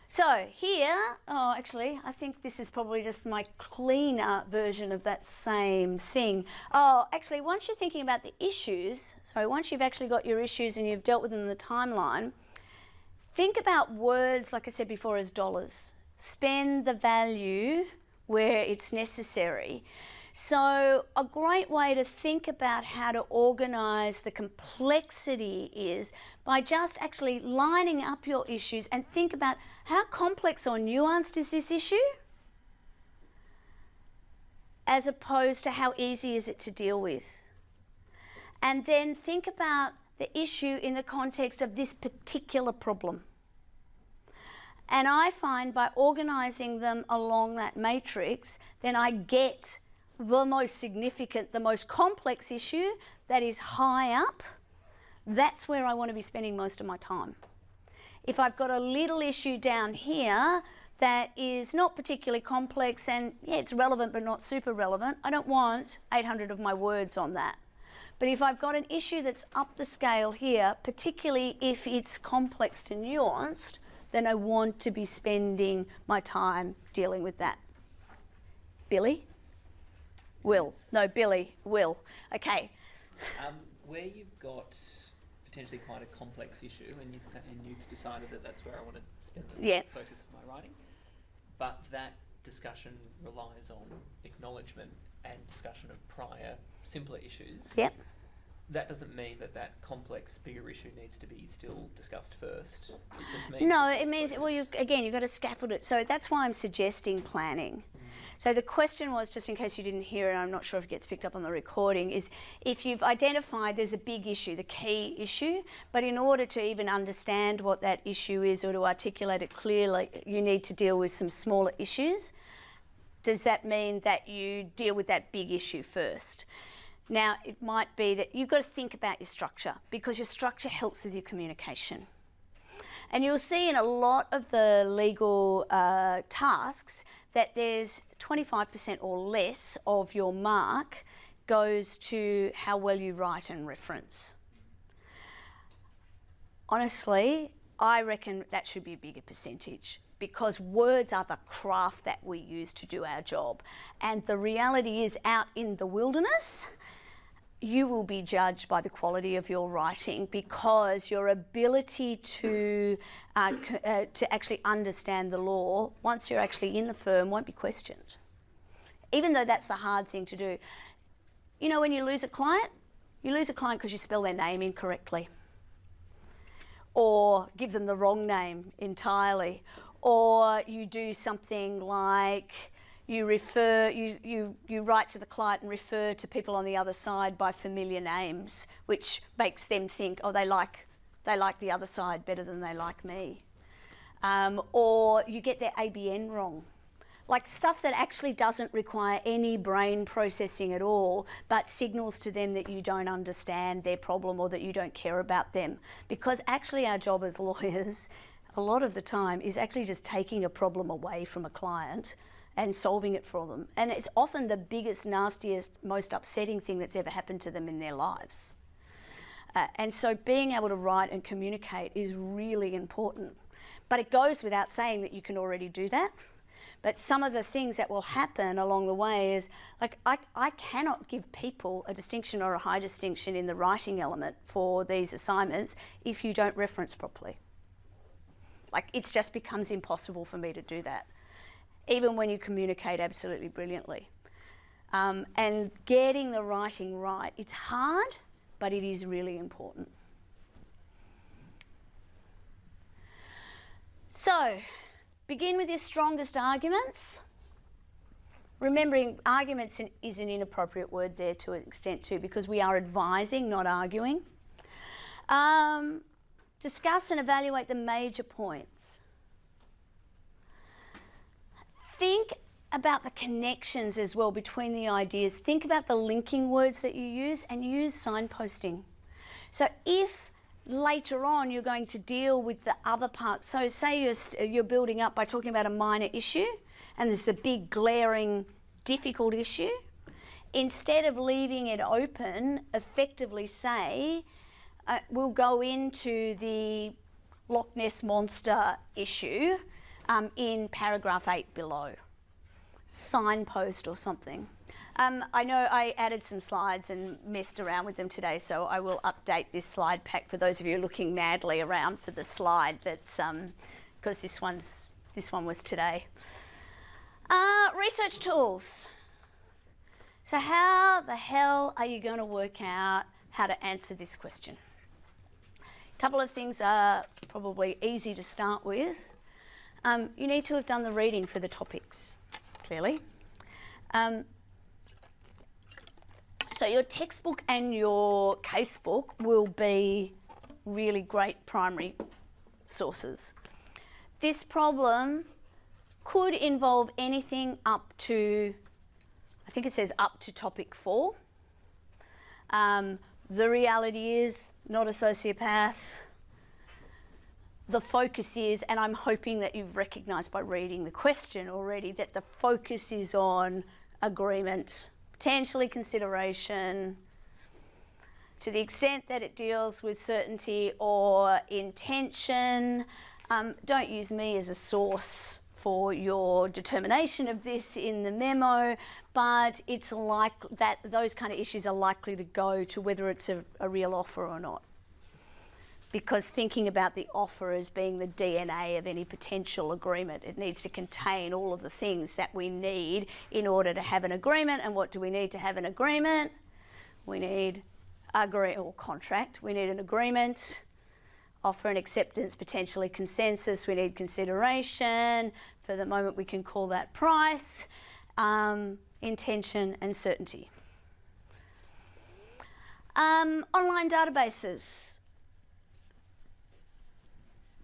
So here, actually, I think this is probably just my cleaner version of that same thing. Actually, once you're thinking about the issues, once you've actually got your issues and you've dealt with them in the timeline, think about words, like I said before, as dollars. Spend the value where it's necessary. So a great way to think about how to organise the complexity is by just actually lining up your issues and think about how complex or nuanced is this issue, as opposed to how easy is it to deal with. And then think about the issue in the context of this particular problem. And I find by organising them along that matrix, then I get the most significant, the most complex issue that is high up. That's where I want to be spending most of my time. If I've got a little issue down here that is not particularly complex and yeah, it's relevant but not super relevant, I don't want 800 of my words on that. But if I've got an issue that's up the scale here, particularly if it's complex and nuanced, then I want to be spending my time dealing with that. Billy? Will. No, Billy. Will. Okay. Where you've got potentially quite a complex issue and you've decided that that's where I want to spend the focus of my writing, but that discussion relies on acknowledgement and discussion of prior simpler issues. Yep. That doesn't mean that that complex bigger issue needs to be still discussed first. It just means no, it means, well, you've got to scaffold it. So that's why I'm suggesting planning. So the question was, just in case you didn't hear it, I'm not sure if it gets picked up on the recording, is if you've identified there's a big issue, the key issue, but in order to even understand what that issue is or to articulate it clearly, you need to deal with some smaller issues. Does that mean that you deal with that big issue first? Now, it might be that you've got to think about your structure, because your structure helps with your communication. And you'll see in a lot of the legal tasks that there's 25% or less of your mark goes to how well you write and reference. Honestly, I reckon that should be a bigger percentage, because words are the craft that we use to do our job. And the reality is, out in the wilderness, you will be judged by the quality of your writing, because your ability to actually understand the law, once you're actually in the firm, won't be questioned. Even though that's the hard thing to do. You know, when you lose a client because you spell their name incorrectly, or give them the wrong name entirely, or you do something like you write to the client and refer to people on the other side by familiar names, which makes them think, oh, they like the other side better than they like me. Or you get their ABN wrong. Like stuff that actually doesn't require any brain processing at all, but signals to them that you don't understand their problem or that you don't care about them. Because actually our job as lawyers, a lot of the time, is actually just taking a problem away from a client and solving it for them. And it's often the biggest, nastiest, most upsetting thing that's ever happened to them in their lives. And so being able to write and communicate is really important. But it goes without saying that you can already do that. But some of the things that will happen along the way is, like, I cannot give people a distinction or a high distinction in the writing element for these assignments if you don't reference properly. Like, it just becomes impossible for me to do that, even when you communicate absolutely brilliantly. And getting the writing right, it's hard, but it is really important. So, begin with your strongest arguments. Remembering arguments is an inappropriate word there to an extent too, because we are advising, not arguing. Discuss and evaluate the major points. Think about the connections as well between the ideas. Think about the linking words that you use, and use signposting. So if later on you're going to deal with the other part, so say you're building up by talking about a minor issue and there's a big glaring difficult issue, instead of leaving it open, effectively say, we'll go into the Loch Ness Monster issue in paragraph 8 below. Signpost or something. I know I added some slides and messed around with them today, so I will update this slide pack for those of you looking madly around for the slide. That's because this one was today. Research tools. So how the hell are you going to work out how to answer this question? A couple of things are probably easy to start with. You need to have done the reading for the topics, clearly. So your textbook and your casebook will be really great primary sources. This problem could involve anything up to, I think it says up to topic 4. The reality is, not a sociopath. The focus is, and I'm hoping that you've recognised by reading the question already, that the focus is on agreement, potentially consideration, to the extent that it deals with certainty or intention. Don't use me as a source for your determination of this in the memo, but it's like that those kind of issues are likely to go to whether it's a real offer or not. Because thinking about the offer as being the DNA of any potential agreement, it needs to contain all of the things that we need in order to have an agreement. And what do we need to have an agreement? We need or contract. We need an agreement, offer and acceptance, potentially consensus. We need consideration. For the moment, we can call that price, intention, and certainty. Online databases.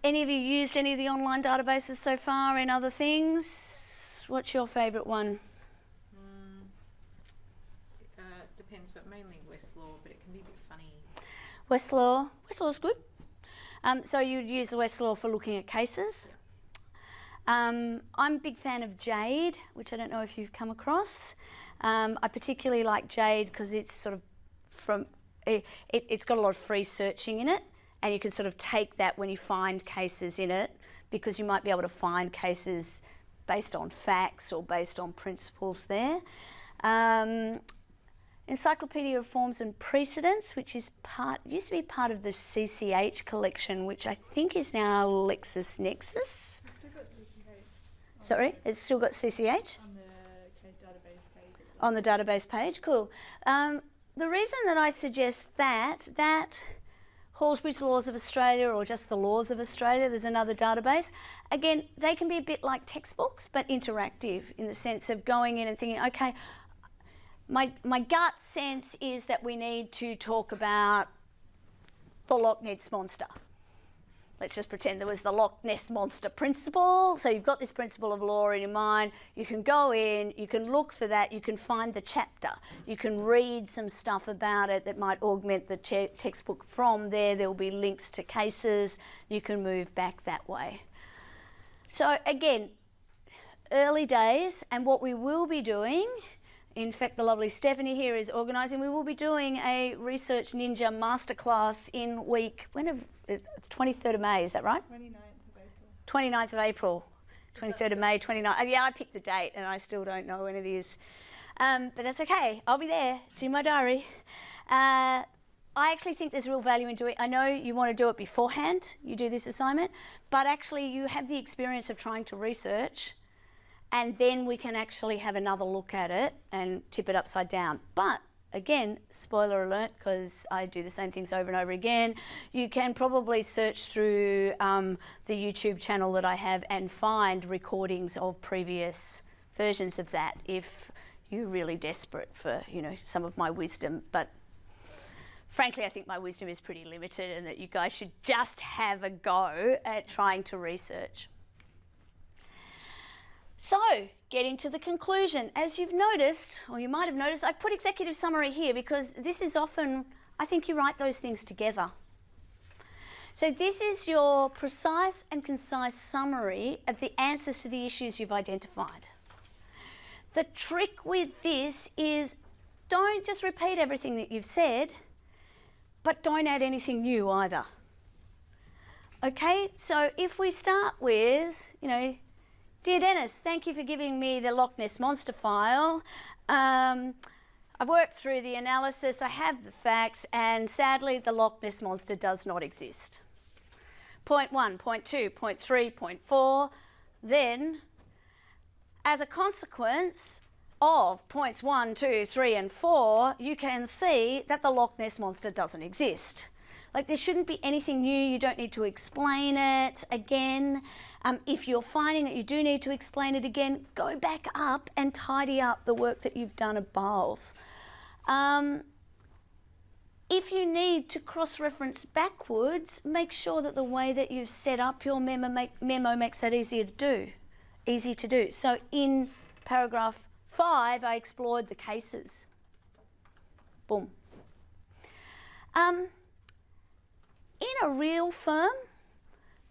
Any of you used any of the online databases so far and other things? What's your favourite one? Depends, but mainly Westlaw, but it can be a bit funny. Westlaw. Westlaw's good. So you'd use Westlaw for looking at cases. I'm a big fan of Jade, which I don't know if you've come across. I particularly like Jade because it's sort of it's got a lot of free searching in it, and you can sort of take that when you find cases in it, because you might be able to find cases based on facts or based on principles there. Encyclopedia of Forms and Precedents, which is used to be part of the CCH collection, which I think is now LexisNexis. Sorry, it's still got CCH? On the database page, cool. The reason that I suggest that Hallsbury's Laws of Australia, or just the Laws of Australia, there's another database. Again, they can be a bit like textbooks, but interactive in the sense of going in and thinking, okay, my gut sense is that we need to talk about the Loch Ness Monster. Let's just pretend there was the Loch Ness Monster principle. So you've got this principle of law in your mind. You can go in, you can look for that, you can find the chapter. You can read some stuff about it that might augment the textbook from there. There will be links to cases. You can move back that way. So again, early days, and what we will be doing, in fact, the lovely Stephanie here is organising, we will be doing a Research Ninja Masterclass in week, it's 23rd of May, is that right? 29th of April. 23rd of May, 29th. Yeah, I picked the date and I still don't know when it is. But that's okay, I'll be there, it's in my diary. I actually think there's real value in doing it. I know you want to do it beforehand, you do this assignment, but actually you have the experience of trying to research, and then we can actually have another look at it and tip it upside down. But again, spoiler alert, because I do the same things over and over again, you can probably search through the YouTube channel that I have and find recordings of previous versions of that if you're really desperate for, you know, some of my wisdom. But frankly, I think my wisdom is pretty limited and that you guys should just have a go at trying to research. So, getting to the conclusion. As you've noticed, or you might have noticed, I've put executive summary here because this is often, I think you write those things together. So this is your precise and concise summary of the answers to the issues you've identified. The trick with this is don't just repeat everything that you've said, but don't add anything new either. Okay, so if we start with, you know, Dear Dennis, thank you for giving me the Loch Ness Monster file. I've worked through the analysis, I have the facts, and sadly the Loch Ness Monster does not exist. Point 1, point 2, point 3, point 4. Then, as a consequence of points 1, 2, 3 and 4, you can see that the Loch Ness Monster doesn't exist. Like, there shouldn't be anything new, you don't need to explain it again. If you're finding that you do need to explain it again, go back up and tidy up the work that you've done above. If you need to cross-reference backwards, make sure that the way that you've set up your memo makes that easy to do. So in paragraph 5, I explored the cases. Boom. In a real firm,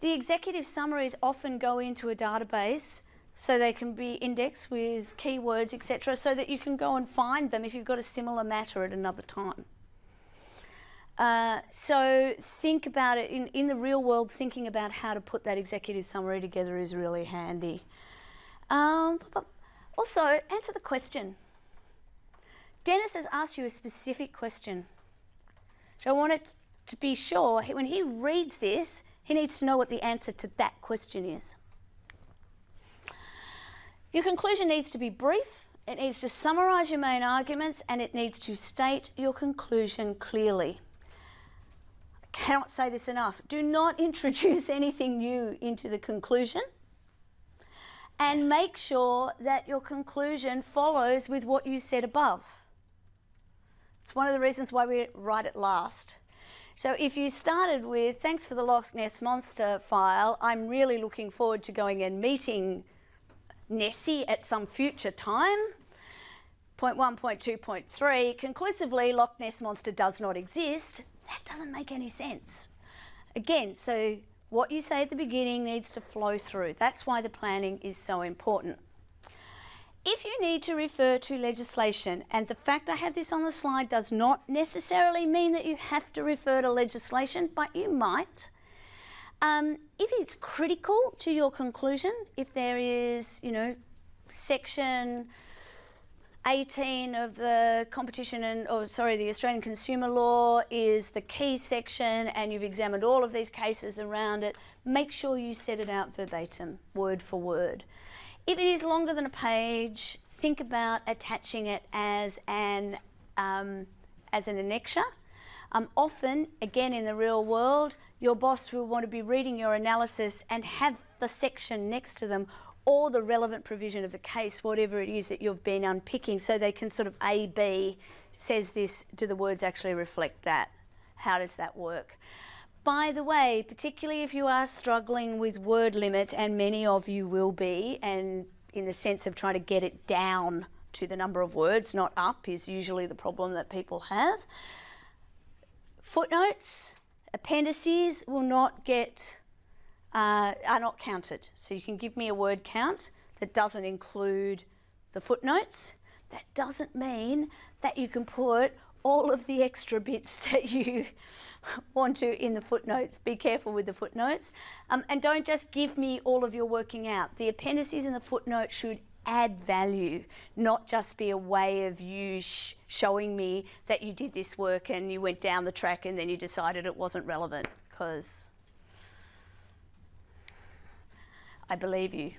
the executive summaries often go into a database so they can be indexed with keywords, etc., so that you can go and find them if you've got a similar matter at another time. So think about it, in the real world, thinking about how to put that executive summary together is really handy. Also, answer the question. Dennis has asked you a specific question. So I want it to be sure, when he reads this, he needs to know what the answer to that question is. Your conclusion needs to be brief, it needs to summarise your main arguments, and it needs to state your conclusion clearly. I cannot say this enough. Do not introduce anything new into the conclusion, and make sure that your conclusion follows with what you said above. It's one of the reasons why we write it last. So if you started with, thanks for the Loch Ness Monster file, I'm really looking forward to going and meeting Nessie at some future time. Point 1, point 2, point 3, conclusively Loch Ness Monster does not exist. That doesn't make any sense. Again, so what you say at the beginning needs to flow through. That's why the planning is so important. If you need to refer to legislation, and the fact I have this on the slide does not necessarily mean that you have to refer to legislation, but you might. If it's critical to your conclusion, if there is, section 18 of the the Australian Consumer Law is the key section and you've examined all of these cases around it, make sure you set it out verbatim, word for word. If it is longer than a page, think about attaching it as an annexure. Often, again in the real world, your boss will want to be reading your analysis and have the section next to them or the relevant provision of the case, whatever it is that you've been unpicking, so they can sort of A, B, says this, do the words actually reflect that? How does that work? By the way, particularly if you are struggling with word limit, and many of you will be, and in the sense of trying to get it down to the number of words, not up, is usually the problem that people have. Footnotes, appendices will not are not counted. So you can give me a word count that doesn't include the footnotes. That doesn't mean that you can put all of the extra bits that you want to in the footnotes. Be careful with the footnotes. And don't just give me all of your working out. The appendices and the footnotes should add value, not just be a way of you showing me that you did this work and you went down the track and then you decided it wasn't relevant, because I believe you.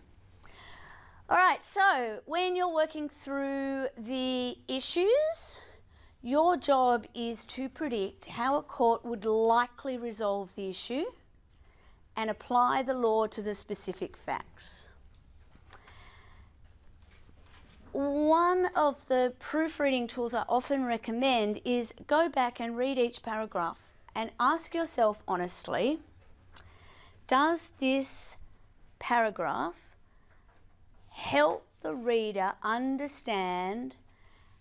All right, so when you're working through the issues, your job is to predict how a court would likely resolve the issue and apply the law to the specific facts. One of the proofreading tools I often recommend is go back and read each paragraph and ask yourself honestly, does this paragraph help the reader understand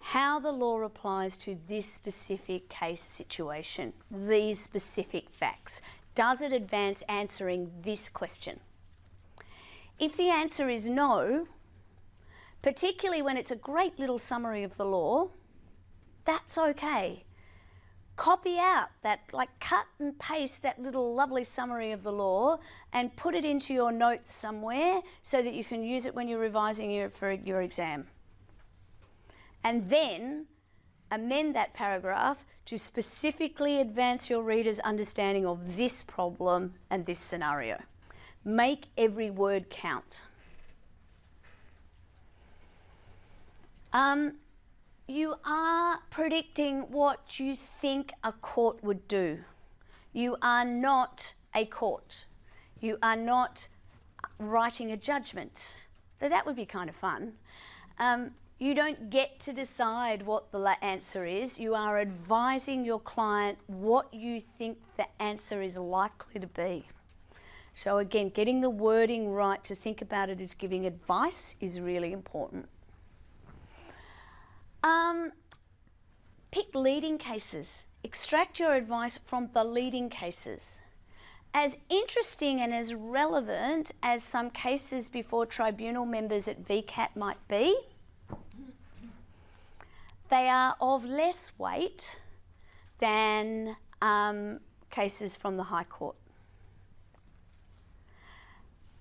how the law applies to this specific case situation, these specific facts? Does it advance answering this question? If the answer is no, particularly when it's a great little summary of the law, that's okay. Copy out that, cut and paste that little lovely summary of the law and put it into your notes somewhere so that you can use it when you're revising for your exam. And then amend that paragraph to specifically advance your reader's understanding of this problem and this scenario. Make every word count. You are predicting what you think a court would do. You are not a court. You are not writing a judgment. So that would be kind of fun. You don't get to decide what the answer is. You are advising your client what you think the answer is likely to be. So again, getting the wording right to think about it as giving advice is really important. Pick leading cases. Extract your advice from the leading cases. As interesting and as relevant as some cases before tribunal members at VCAT might be, they are of less weight than cases from the High Court.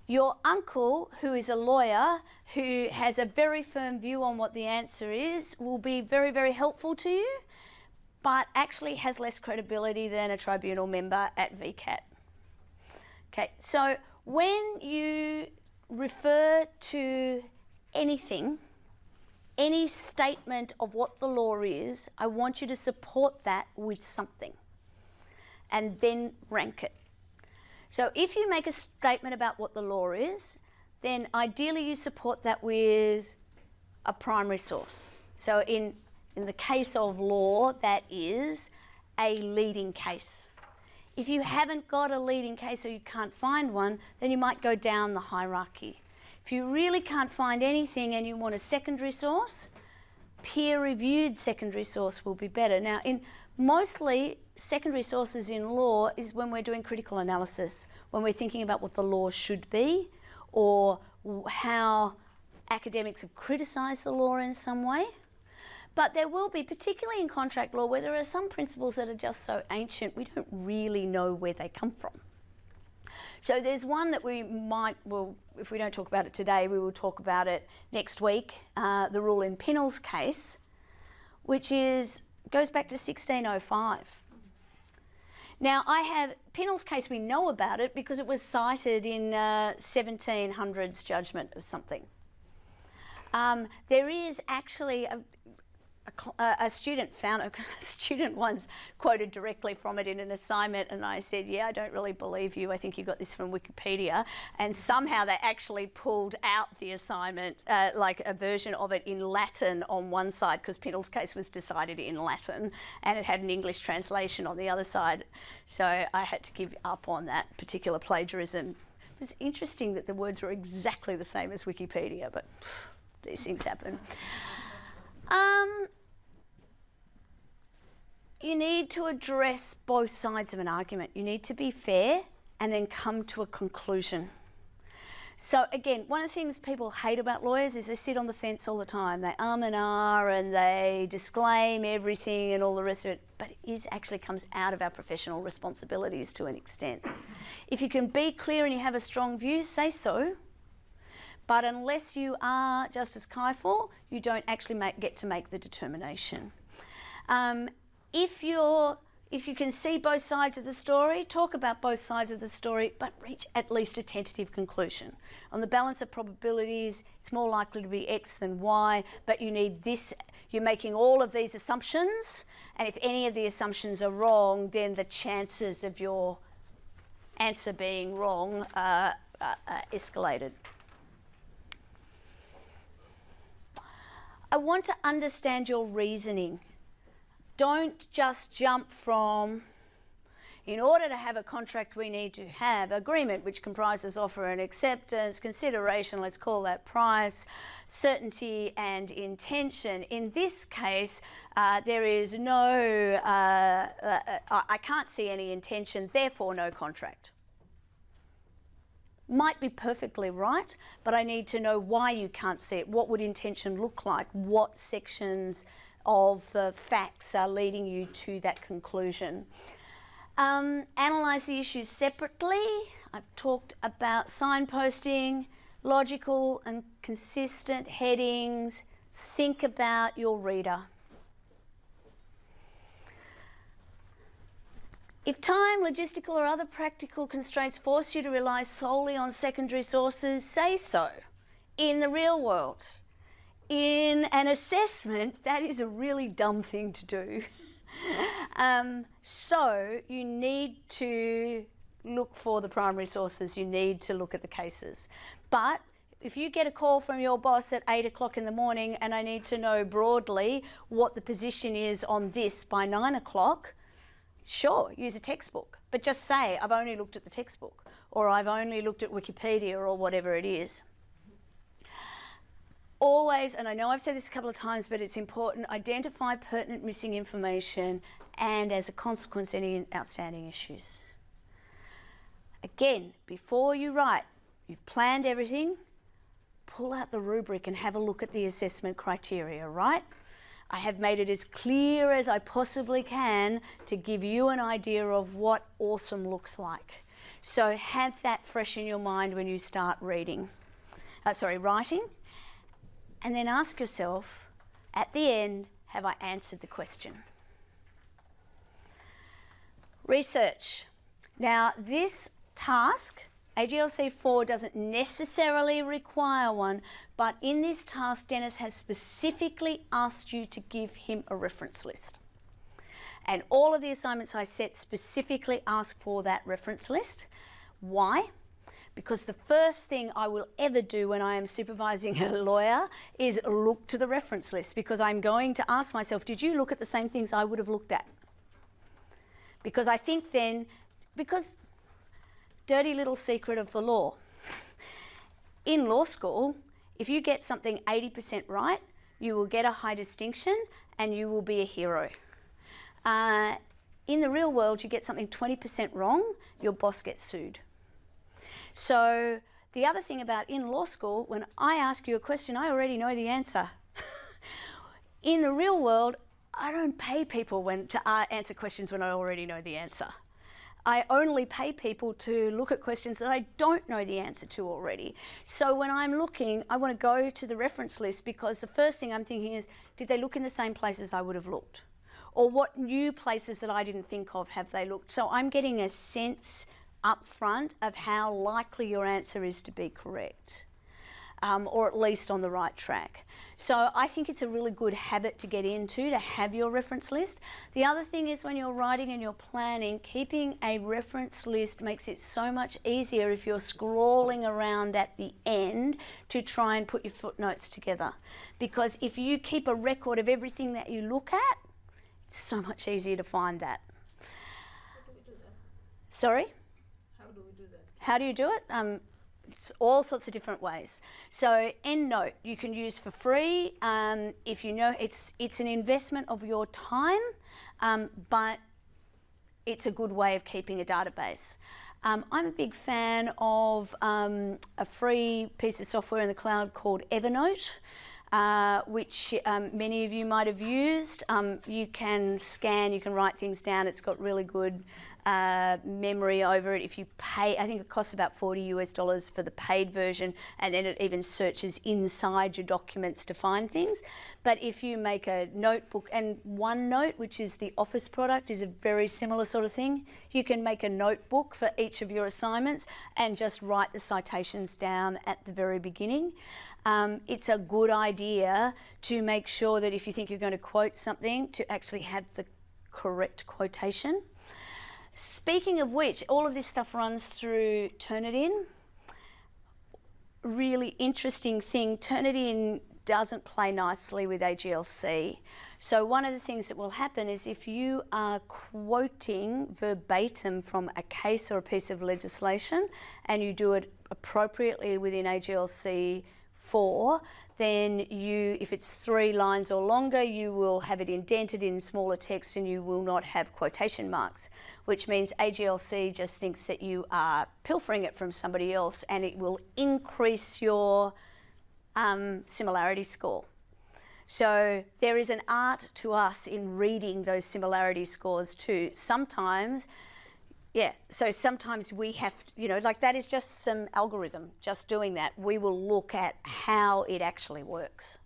Your uncle, who is a lawyer, who has a very firm view on what the answer is, will be very, very helpful to you, but actually has less credibility than a tribunal member at VCAT. Okay, so when you refer to anything, any statement of what the law is, I want you to support that with something and then rank it. So if you make a statement about what the law is, then ideally you support that with a primary source. So in the case of law, that is a leading case. If you haven't got a leading case or you can't find one, then you might go down the hierarchy. If you really can't find anything and you want a secondary source, peer-reviewed secondary source will be better. Now, mostly secondary sources in law is when we're doing critical analysis, when we're thinking about what the law should be or how academics have criticised the law in some way. But there will be, particularly in contract law, where there are some principles that are just so ancient we don't really know where they come from. So there's one that we might, well, if we don't talk about it today, we will talk about it next week, the rule in Pinnell's case, which goes back to 1605. Now, Pinnell's case, we know about it because it was cited in 1700s judgment of something. There is actually a student once quoted directly from it in an assignment, and I said, yeah, I don't really believe you. I think you got this from Wikipedia. And somehow they actually pulled out the assignment, like a version of it in Latin on one side, because Pinnell's case was decided in Latin, and it had an English translation on the other side. So I had to give up on that particular plagiarism. It was interesting that the words were exactly the same as Wikipedia, but these things happen. You need to address both sides of an argument. You need to be fair and then come to a conclusion. So again, one of the things people hate about lawyers is they sit on the fence all the time. They and ah and they disclaim everything and all the rest of it, but it actually comes out of our professional responsibilities to an extent. If you can be clear and you have a strong view, say so. But unless you are Justice Kaifor, you don't actually get to make the determination. If you can see both sides of the story, talk about both sides of the story, but reach at least a tentative conclusion. On the balance of probabilities, it's more likely to be X than Y, but you need this, you're making all of these assumptions, and if any of the assumptions are wrong, then the chances of your answer being wrong are escalated. I want to understand your reasoning. Don't just jump from, in order to have a contract we need to have agreement, which comprises offer and acceptance, consideration, let's call that price, certainty and intention. In this case, there is no, I can't see any intention, therefore no contract. Might be perfectly right, but I need to know why you can't see it. What would intention look like? What sections of the facts are leading you to that conclusion? Analyse the issues separately. I've talked about signposting, logical and consistent headings. Think about your reader. If time, logistical or other practical constraints force you to rely solely on secondary sources, say so. In the real world, in an assessment, that is a really dumb thing to do. So you need to look for the primary sources, you need to look at the cases. But if you get a call from your boss at 8 o'clock in the morning and I need to know broadly what the position is on this by 9 o'clock, sure, use a textbook, but just say, I've only looked at the textbook, or I've only looked at Wikipedia, or whatever it is. Always, and I know I've said this a couple of times, but it's important, identify pertinent missing information and, as a consequence, any outstanding issues. Again, before you write, you've planned everything, pull out the rubric and have a look at the assessment criteria, right? I have made it as clear as I possibly can to give you an idea of what awesome looks like. So have that fresh in your mind when you start writing. And then ask yourself, at the end, have I answered the question? Research. Now, this task, AGLC 4 doesn't necessarily require one, but in this task, Dennis has specifically asked you to give him a reference list. And all of the assignments I set specifically ask for that reference list. Why? Because the first thing I will ever do when I am supervising a lawyer is look to the reference list, because I'm going to ask myself, did you look at the same things I would have looked at? Because I think then, because dirty little secret of the law. In law school, if you get something 80% right, you will get a high distinction and you will be a hero. In the real world, you get something 20% wrong, your boss gets sued. So The other thing about in law school, when I ask you a question, I already know the answer. In the real world, I don't pay people to answer questions when I already know the answer. I only pay people to look at questions that I don't know the answer to already. So when I'm looking, I want to go to the reference list, because the first thing I'm thinking is, did they look in the same places I would have looked? Or what new places that I didn't think of have they looked? So I'm getting a sense up front of how likely your answer is to be correct, or at least on the right track. So I think it's a really good habit to get into, to have your reference list. The other thing is, when you're writing and you're planning, keeping a reference list makes it so much easier if you're scrolling around at the end to try and put your footnotes together. Because if you keep a record of everything that you look at, it's so much easier to find that. How do we do that? Sorry? How do we do that? How do you do it? It's all sorts of different ways. So EndNote you can use for free. If you know it's an investment of your time, but it's a good way of keeping a database. I'm a big fan of a free piece of software in the cloud called Evernote, which many of you might have used. You can scan, you can write things down. It's got really good memory over it. If you pay, I think it costs about $40 for the paid version, and then it even searches inside your documents to find things. But if you make a notebook, and OneNote, which is the Office product, is a very similar sort of thing. You can make a notebook for each of your assignments and just write the citations down at the very beginning. It's a good idea to make sure that if you think you're going to quote something, to actually have the correct quotation. Speaking of which, all of this stuff runs through Turnitin. Really interesting thing, Turnitin doesn't play nicely with AGLC. So one of the things that will happen is, if you are quoting verbatim from a case or a piece of legislation and you do it appropriately within AGLC 4, then if it's 3 lines or longer, you will have it indented in smaller text and you will not have quotation marks, which means AGLC just thinks that you are pilfering it from somebody else, and it will increase your similarity score. So there is an art to us in reading those similarity scores too. Sometimes we have, like that is just some algorithm, just doing that. We will look at how it actually works.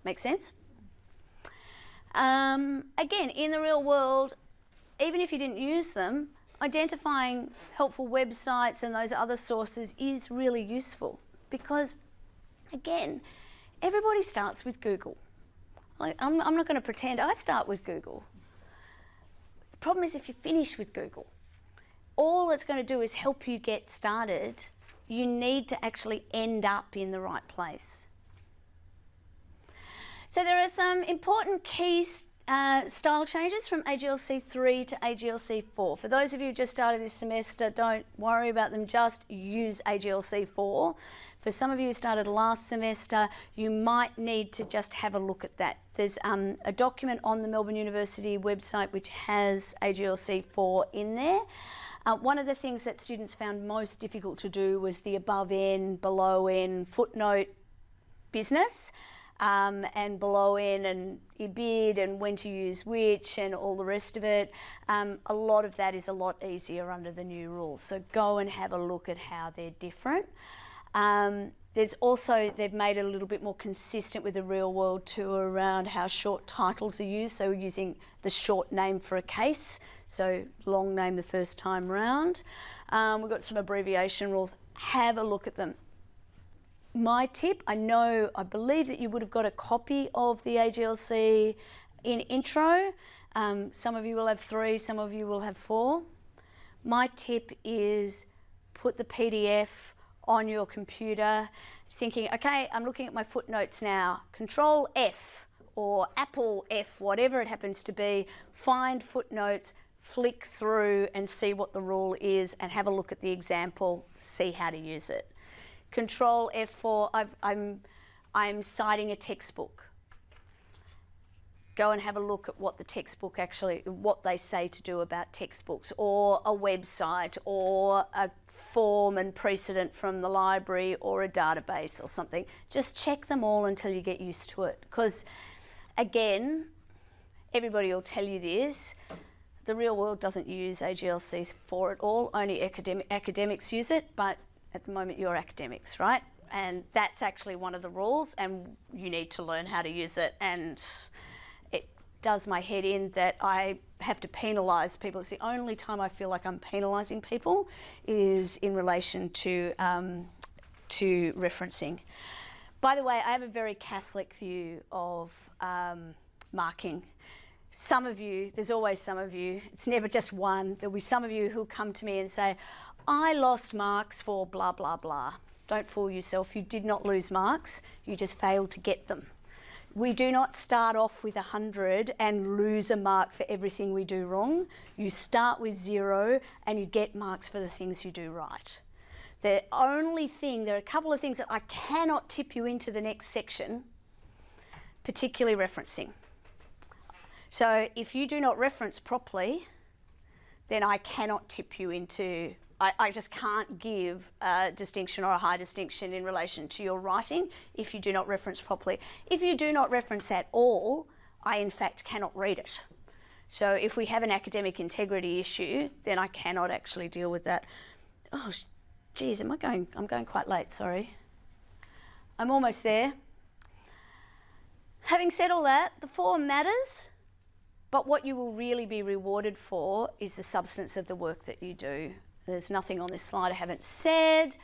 Make sense? Again, in the real world, even if you didn't use them, identifying helpful websites and those other sources is really useful, because, again, everybody starts with Google. Like, I'm not going to pretend I start with Google. The problem is, if you finish with Google, all it's going to do is help you get started. You need to actually end up in the right place. So there are some important key style changes from AGLC 3 to AGLC 4. For those of you who just started this semester, don't worry about them, just use AGLC 4. For some of you who started last semester, you might need to just have a look at that. There's a document on the Melbourne University website which has AGLC 4 in there. One of the things that students found most difficult to do was the above N, below N, footnote business, and below N and IBID and when to use which and all the rest of it. A lot of that is a lot easier under the new rules. So go and have a look at how they're different. There's also, they've made it a little bit more consistent with the real world too, around how short titles are used. So using the short name for a case, so long name the first time round. We've got some abbreviation rules. Have a look at them. My tip, I believe that you would have got a copy of the AGLC in intro. Some of you will have 3, some of you will have 4. My tip is put the PDF on your computer, thinking, okay, I'm looking at my footnotes now. Control F or Apple F, whatever it happens to be, find footnotes, flick through and see what the rule is and have a look at the example, see how to use it. Control F4, I'm citing a textbook. Go and have a look at what the textbook actually, what they say to do about textbooks, or a website, or a form and precedent from the library or a database or something. Just check them all until you get used to it. Because, again, everybody will tell you this, the real world doesn't use AGLC 4 at all, only academics use it, but at the moment you're academics, right? And that's actually one of the rules, and you need to learn how to use it. And it does my head in that I have to penalise people. It's the only time I feel like I'm penalising people is in relation to referencing. By the way, I have a very Catholic view of marking. Some of you, there's always some of you, it's never just one, there'll be some of you who'll come to me and say, I lost marks for blah, blah, blah. Don't fool yourself, you did not lose marks, you just failed to get them. We do not start off with 100 and lose a mark for everything we do wrong. You start with 0 and you get marks for the things you do right. The only thing, there are a couple of things that I cannot tip you into the next section, particularly referencing. So if you do not reference properly, then I cannot tip you into, I just can't give a distinction or a high distinction in relation to your writing if you do not reference properly. If you do not reference at all, I in fact cannot read it. So if we have an academic integrity issue, then I cannot actually deal with that. Oh, geez, I'm going quite late, sorry. I'm almost there. Having said all that, the form matters. But what you will really be rewarded for is the substance of the work that you do. There's nothing on this slide I haven't said.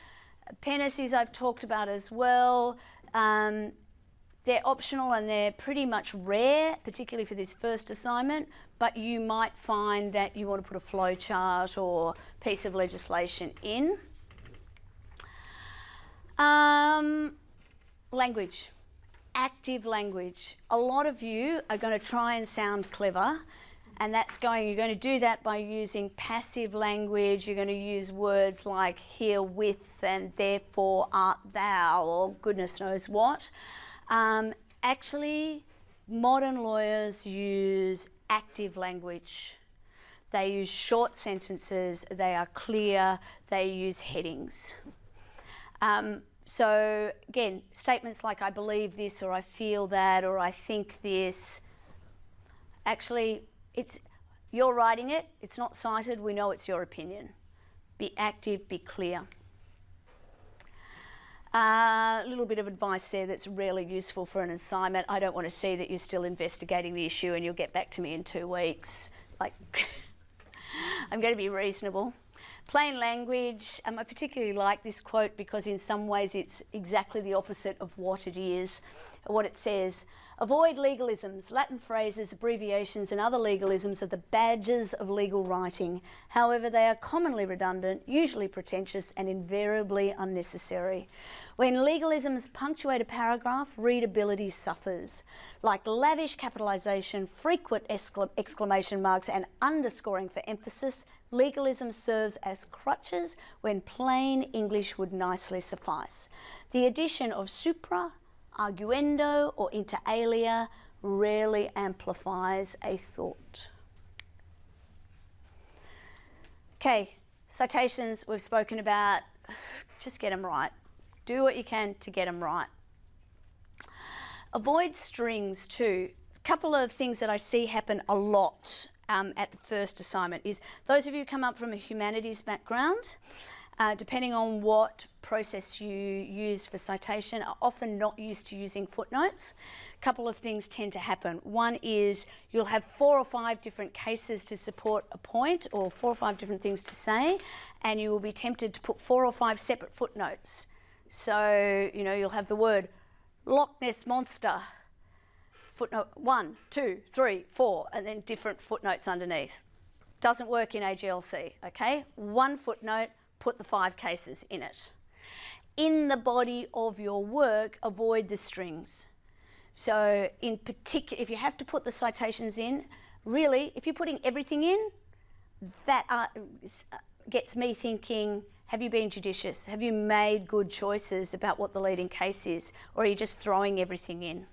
Appendices I've talked about as well. They're optional and they're pretty much rare, particularly for this first assignment, but you might find that you want to put a flowchart or piece of legislation in. Language. Active language. A lot of you are going to try and sound clever, and you're going to do that by using passive language. You're going to use words like herewith and therefore art thou, or goodness knows what. Actually, modern lawyers use active language. They use short sentences, they are clear, they use headings. So again, statements like I believe this, or I feel that, or I think this, actually you're writing it, it's not cited, we know it's your opinion. Be active, be clear. A little bit of advice there that's really useful for an assignment. I don't want to see that you're still investigating the issue and you'll get back to me in 2 weeks. Like, I'm going to be reasonable. Plain language, I particularly like this quote because in some ways it's exactly the opposite of what it is, what it says. Avoid legalisms. Latin phrases, abbreviations and other legalisms are the badges of legal writing. However, they are commonly redundant, usually pretentious and invariably unnecessary. When legalisms punctuate a paragraph, readability suffers. Like lavish capitalisation, frequent exclamation marks and underscoring for emphasis, legalism serves as crutches when plain English would nicely suffice. The addition of supra, arguendo or inter alia rarely amplifies a thought. Okay, citations we've spoken about, just get them right. Do what you can to get them right. Avoid strings too. A couple of things that I see happen a lot at the first assignment is those of you who come up from a humanities background, depending on what process you use for citation, are often not used to using footnotes. A couple of things tend to happen. One is you'll have 4 or 5 different cases to support a point, or 4 or 5 different things to say, and you will be tempted to put 4 or 5 separate footnotes. So, you'll have the word Loch Ness Monster, footnote 1, 2, 3, 4, and then different footnotes underneath. Doesn't work in AGLC, okay? 1 footnote, put the 5 cases in it. In the body of your work, avoid the strings. So in particular, if you have to put the citations in, really, if you're putting everything in, that gets me thinking, have you been judicious? Have you made good choices about what the leading case is? Or are you just throwing everything in?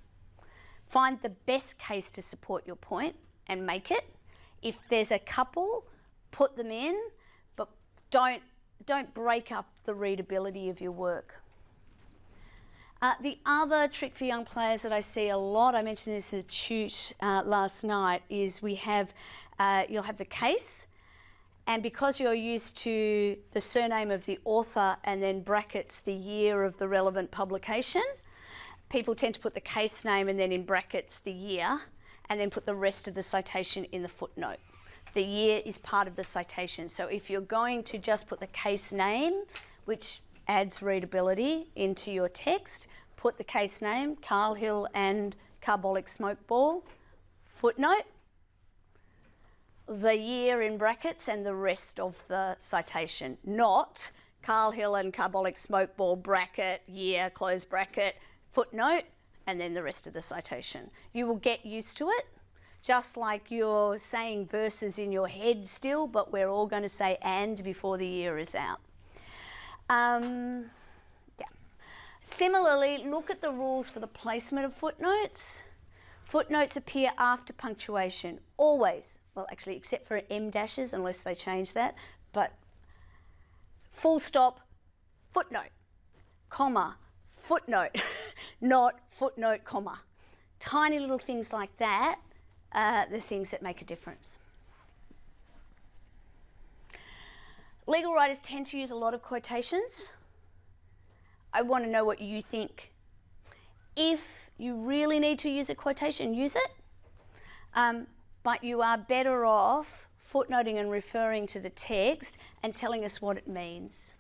Find the best case to support your point and make it. If there's a couple, put them in, but don't don't break up the readability of your work. The other trick for young players that I see a lot, I mentioned this at Shoot last night, is you'll have the case, and because you're used to the surname of the author and then brackets the year of the relevant publication, people tend to put the case name and then in brackets the year, and then put the rest of the citation in the footnote. The year is part of the citation. So if you're going to just put the case name, which adds readability into your text, put the case name, Carl Hill and Carbolic Smoke Ball, footnote, the year in brackets and the rest of the citation, not Carl Hill and Carbolic Smoke Ball, bracket, year, close bracket, footnote, and then the rest of the citation. You will get used to it, just like you're saying verses in your head still, but we're all going to say and before the year is out. Similarly, look at the rules for the placement of footnotes. Footnotes appear after punctuation, always. Well, actually, except for M dashes, unless they change that. But full stop, footnote, comma, footnote, not footnote, comma. Tiny little things like that are the things that make a difference. Legal writers tend to use a lot of quotations. I want to know what you think. If you really need to use a quotation, use it. But you are better off footnoting and referring to the text and telling us what it means.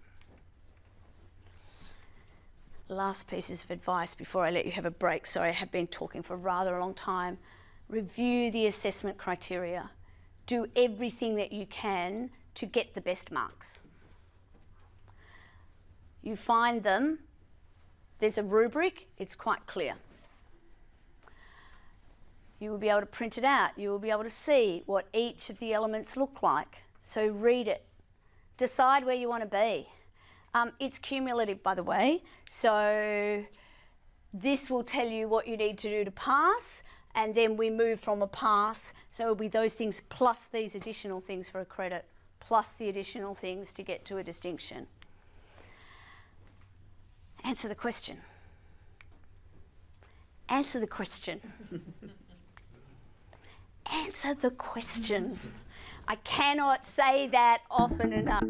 Last pieces of advice before I let you have a break. Sorry, I have been talking for a rather long time. Review the assessment criteria. Do everything that you can to get the best marks. You find them, there's a rubric, it's quite clear. You will be able to print it out. You will be able to see what each of the elements look like. So read it. Decide where you want to be. It's cumulative, by the way, so this will tell you what you need to do to pass, and then we move from a pass, so it'll be those things plus these additional things for a credit, plus the additional things to get to a distinction. Answer the question. Answer the question. Answer the question. I cannot say that often enough.